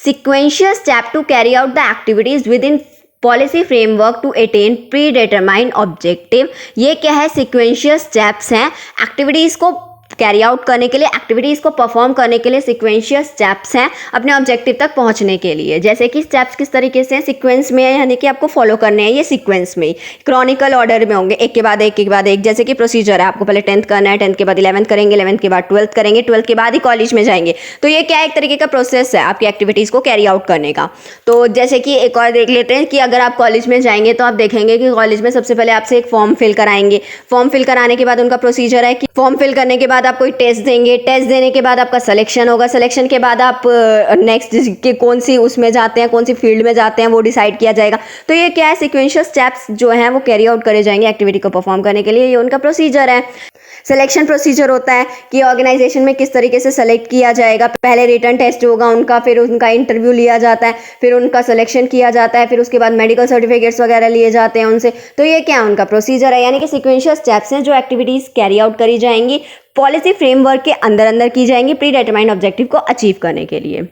sequential step to carry out the activities within policy framework to attain predetermined objective. ये क्या है, सिक्वेंशियल स्टेप्स हैं एक्टिविटीज़ को कैरी आउट करने के लिए, एक्टिविटीज़ को परफॉर्म करने के लिए सिक्वेंशियल स्टेप्स हैं अपने ऑब्जेक्टिव तक पहुंचने के लिए। जैसे कि स्टेप्स किस तरीके से हैं, सीक्वेंस में है, यानी कि आपको फॉलो करने हैं ये सीक्वेंस में, क्रॉनिकल ऑर्डर में होंगे, एक के बाद एक, एक के बाद एक। जैसे कि प्रोसीजर है, आपको पहले 10th करना है, 10th के बाद 11th करेंगे, 11th के बाद 12th करेंगे, 12th के बाद ही कॉलेज में जाएंगे। तो ये क्या एक तरीके का प्रोसेस है आपकी एक्टिविटीज़ को कैरी आउट करने का। तो जैसे कि एक और देख लेते हैं कि अगर आप कॉलेज में जाएंगे तो आप देखेंगे कि कॉलेज में सबसे पहले आपसे एक फॉर्म फिल कराएंगे। फॉर्म फिल कराने के बाद उनका प्रोसीजर है कि फॉर्म फिल करने के बाद बाद आप कोई टेस्ट देंगे, टेस्ट देने के बाद आपका सिलेक्शन होगा, सिलेक्शन के बाद आप नेक्स्ट के कौन सी उसमें जाते हैं, कौन सी फील्ड में जाते हैं वो डिसाइड किया जाएगा। तो ये क्या है, सिक्वेंशियल स्टेप्स जो हैं वो कैरी आउट करे जाएंगे एक्टिविटी को परफॉर्म करने के लिए, ये उनका प्रोसीजर है। सिलेक्शन प्रोसीजर होता है कि ऑर्गेनाइजेशन में किस तरीके से सेलेक्ट किया जाएगा। पहले रिटन टेस्ट होगा उनका, फिर उनका इंटरव्यू लिया जाता है, फिर उनका सिलेक्शन किया जाता है, फिर उसके बाद मेडिकल सर्टिफिकेट्स वगैरह लिए जाते हैं उनसे। तो ये क्या है, उनका प्रोसीजर है, यानी कि सिक्वेंशियल स्टेप्स हैं जो एक्टिविटीज़ कैरी आउट करी जाएंगी, पॉलिसी फ्रेमवर्क के अंदर अंदर की जाएंगी प्री डिटरमाइंड ऑब्जेक्टिव को अचीव करने के लिए।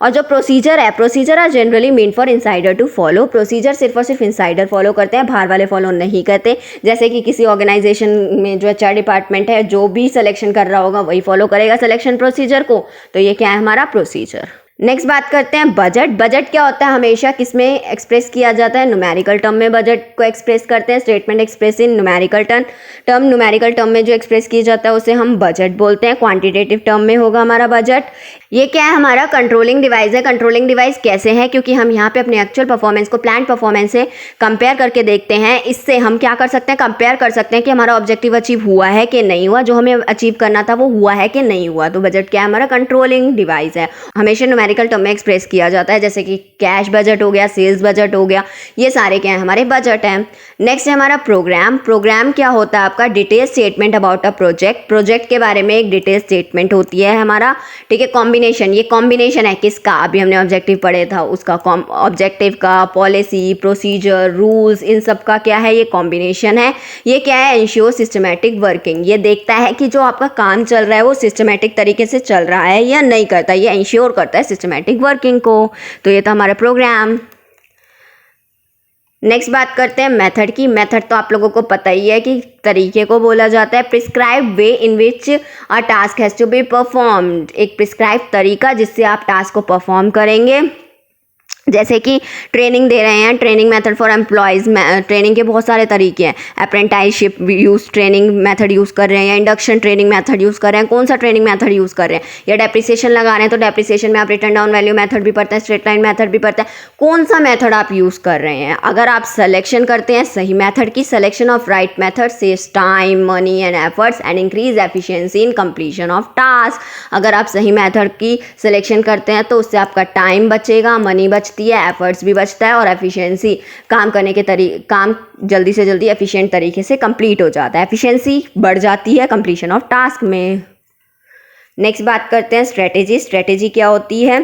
और जो प्रोसीजर है, procedure are generally meant for insider to follow. Procedure सिर्फ और सिर्फ इनसाइडर फॉलो करते हैं, बाहर वाले फॉलो नहीं करते। जैसे कि किसी ऑर्गेनाइजेशन में जो एचआर डिपार्टमेंट है, जो भी सिलेक्शन कर रहा होगा वही फॉलो करेगा सिलेक्शन प्रोसीजर को। तो ये क्या है, हमारा प्रोसीजर। नेक्स्ट बात करते हैं बजट। बजट क्या होता है, हमेशा किस में एक्सप्रेस किया जाता है, न्यूमेरिकल टर्म में बजट को एक्सप्रेस करते हैं। Statement express in numerical term, numerical term में जो एक्सप्रेस किया जाता है उसे हम बजट बोलते हैं। क्वांटिटेटिव टर्म में होगा हमारा बजट। ये क्या है, हमारा कंट्रोलिंग डिवाइस है। कंट्रोलिंग डिवाइस कैसे है, क्योंकि हम यहाँ पे अपने एक्चुअल परफॉर्मेंस को प्लान परफॉर्मेंस से कंपेयर करके देखते हैं। इससे हम क्या कर सकते हैं, कंपेयर कर सकते हैं कि हमारा ऑब्जेक्टिव अचीव हुआ है कि नहीं हुआ, जो हमें अचीव करना था वो हुआ है कि नहीं हुआ। तो बजट क्या है, हमारा कंट्रोलिंग डिवाइस है। हमेशा न्यूमेरिकल टर्म में एक्सप्रेस किया जाता है, जैसे कि कैश बजट हो गया, सेल्स बजट हो गया, ये सारे क्या है, हमारे बजट हैं। नेक्स्ट है हमारा प्रोग्राम। प्रोग्राम क्या होता है आपका, detail statement about a project. Project के बारे में एक डिटेल स्टेटमेंट होती है हमारा, ठीक है। कॉम्बिनेशन, ये कॉम्बिनेशन है किसका, अभी हमने ऑब्जेक्टिव पढ़े था उसका, ऑब्जेक्टिव का, पॉलिसी, प्रोसीजर, रूल्स, इन सब का क्या है, ये कॉम्बिनेशन है। ये क्या है, इंश्योर सिस्टमैटिक वर्किंग। ये देखता है कि जो आपका काम चल रहा है वो सिस्टमैटिक तरीके से चल रहा है या नहीं करता, ये इंश्योर करता है सिस्टमैटिक वर्किंग को। तो ये था हमारा प्रोग्राम। नेक्स्ट बात करते हैं मेथड की। मेथड तो आप लोगों को पता ही है कि तरीके को बोला जाता है। Prescribe way in which a task has to be performed. एक प्रिस्क्राइब तरीका जिससे आप टास्क को परफॉर्म करेंगे। जैसे कि ट्रेनिंग दे रहे हैं, training method for employees. Training के बहुत सारे तरीके हैं। अप्रेंटाइसशिप यूज़ ट्रेनिंग मेथड यूज़ कर रहे हैं, या इंडक्शन ट्रेनिंग मेथड यूज़ कर रहे हैं, कौन सा ट्रेनिंग मेथड यूज़ कर रहे हैं, या डेप्रिसिएशन लगा रहे हैं तो डेप्रिसिएशन में आप रिटर्न डाउन वैल्यू मेथड भी पढ़ते हैं, स्ट्रेट लाइन मेथड भी पढ़ते हैं। कौन सा मेथड आप यूज़ कर रहे हैं। अगर आप सिलेक्शन करते हैं सही मेथड की, selection of right method saves time, money and efforts and increase efficiency in completion of task. अगर आप सही मेथड की सिलेक्शन करते हैं तो उससे आपका टाइम बचेगा, मनी बचती है, एफर्ट्स भी बचता है, और एफिशिएंसी, काम करने के काम जल्दी से जल्दी एफिशिएंट तरीके से कंप्लीट हो जाता है। एफिशिएंसी बढ़ जाती है कंप्लीशन ऑफ टास्क में। नेक्स्ट बात करते हैं स्ट्रेटेजी। स्ट्रेटेजी क्या होती है,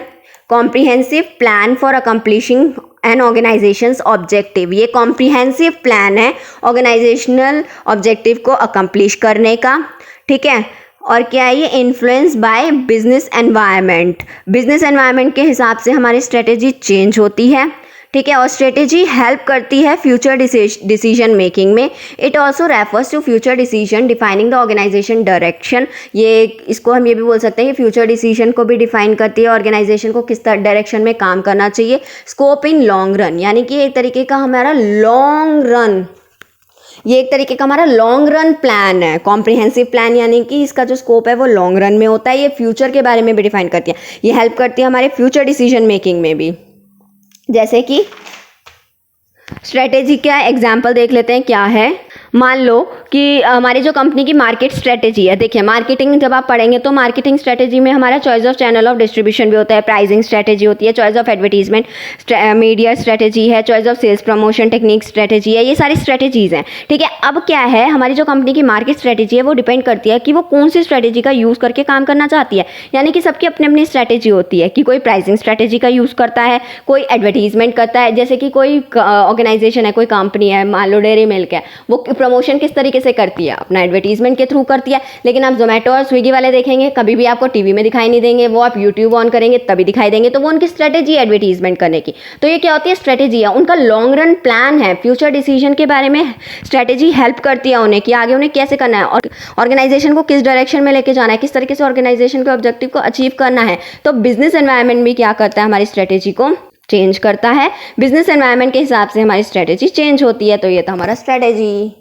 comprehensive plan for accomplishing an organisation's objective. ये कॉम्प्रिहेंसिव प्लान है ऑर्गेनाइजेशनल ऑब्जेक्टिव को अकम्प्लिश करने का, ठीक है। और क्या है, ये influence by business environment. Business environment के हिसाब से हमारी स्ट्रेटेजी चेंज होती है, ठीक है। और स्ट्रेटेजी हेल्प करती है फ्यूचर डिसीजन मेकिंग में। It also refers to future decision defining the organisation direction. ये इसको हम ये भी बोल सकते हैं कि फ्यूचर डिसीजन को भी डिफाइन करती है, ऑर्गेनाइजेशन को किस डायरेक्शन में काम करना चाहिए। स्कोप इन लॉन्ग रन, यानी कि एक तरीके का हमारा लॉन्ग रन, ये एक तरीके का हमारा लॉन्ग रन प्लान है। कॉम्प्रिहेंसिव प्लान यानी कि इसका जो स्कोप है वो लॉन्ग रन में होता है। ये फ्यूचर के बारे में भी डिफाइन करती है, ये हेल्प करती है हमारे फ्यूचर डिसीजन मेकिंग में भी। जैसे कि स्ट्रेटेजी क्या एग्जाम्पल देख लेते हैं क्या है। मान लो कि हमारी जो कंपनी की मार्केट स्ट्रेटेजी है, देखिए मार्केटिंग जब आप पढ़ेंगे तो मार्केटिंग स्ट्रेटेजी में हमारा choice of channel of distribution भी होता है, प्राइसिंग स्ट्रेटेजी होती है, choice of advertisement media strategy है, choice of sales promotion technique strategy है, ये सारी स्ट्रेटेजीज हैं, ठीक है। अब क्या है, हमारी जो कंपनी की मार्केट स्ट्रेटेजी है वो डिपेंड करती है कि वो कौन सी स्ट्रेटेजी का यूज़ करके काम करना चाहती है। यानी कि सबकी अपनी अपनी स्ट्रेटेजी होती है कि कोई प्राइसिंग स्ट्रेटेजी का यूज़ करता है, कोई एडवर्टीजमेंट करता है। जैसे कि कोई ऑर्गेनाइजेशन है, कोई कंपनी है, मान लो डेयरी मिल्क है, वो प्रमोशन किस तरीके से करती है, अपना एडवर्टीजमेंट के थ्रू करती है। लेकिन आप जोमेटो और स्विगी वाले देखेंगे कभी भी आपको टीवी में दिखाई नहीं देंगे, वो आप यूट्यूब ऑन करेंगे तभी दिखाई देंगे। तो वो उनकी स्ट्रेटेजी है एडवर्टीजमेंट करने की। तो ये क्या होती है, स्ट्रेटेजी है, उनका लॉन्ग रन प्लान है। फ्यूचर डिसीजन के बारे में स्ट्रेटेजी हेल्प करती है उन्हें कि आगे उन्हें कैसे करना है और ऑर्गेनाइजेशन को किस डायरेक्शन में लेके जाना है, किस तरीके से ऑर्गेनाइजेशन के ऑब्जेक्टिव को अचीव करना है। तो बिजनेस एनवायरनमेंट भी क्या करता है, हमारी स्ट्रेटेजी को चेंज करता है। बिजनेस एनवायरनमेंट के हिसाब से हमारी स्ट्रेटेजी चेंज होती है। तो ये था हमारा स्ट्रेटेजी।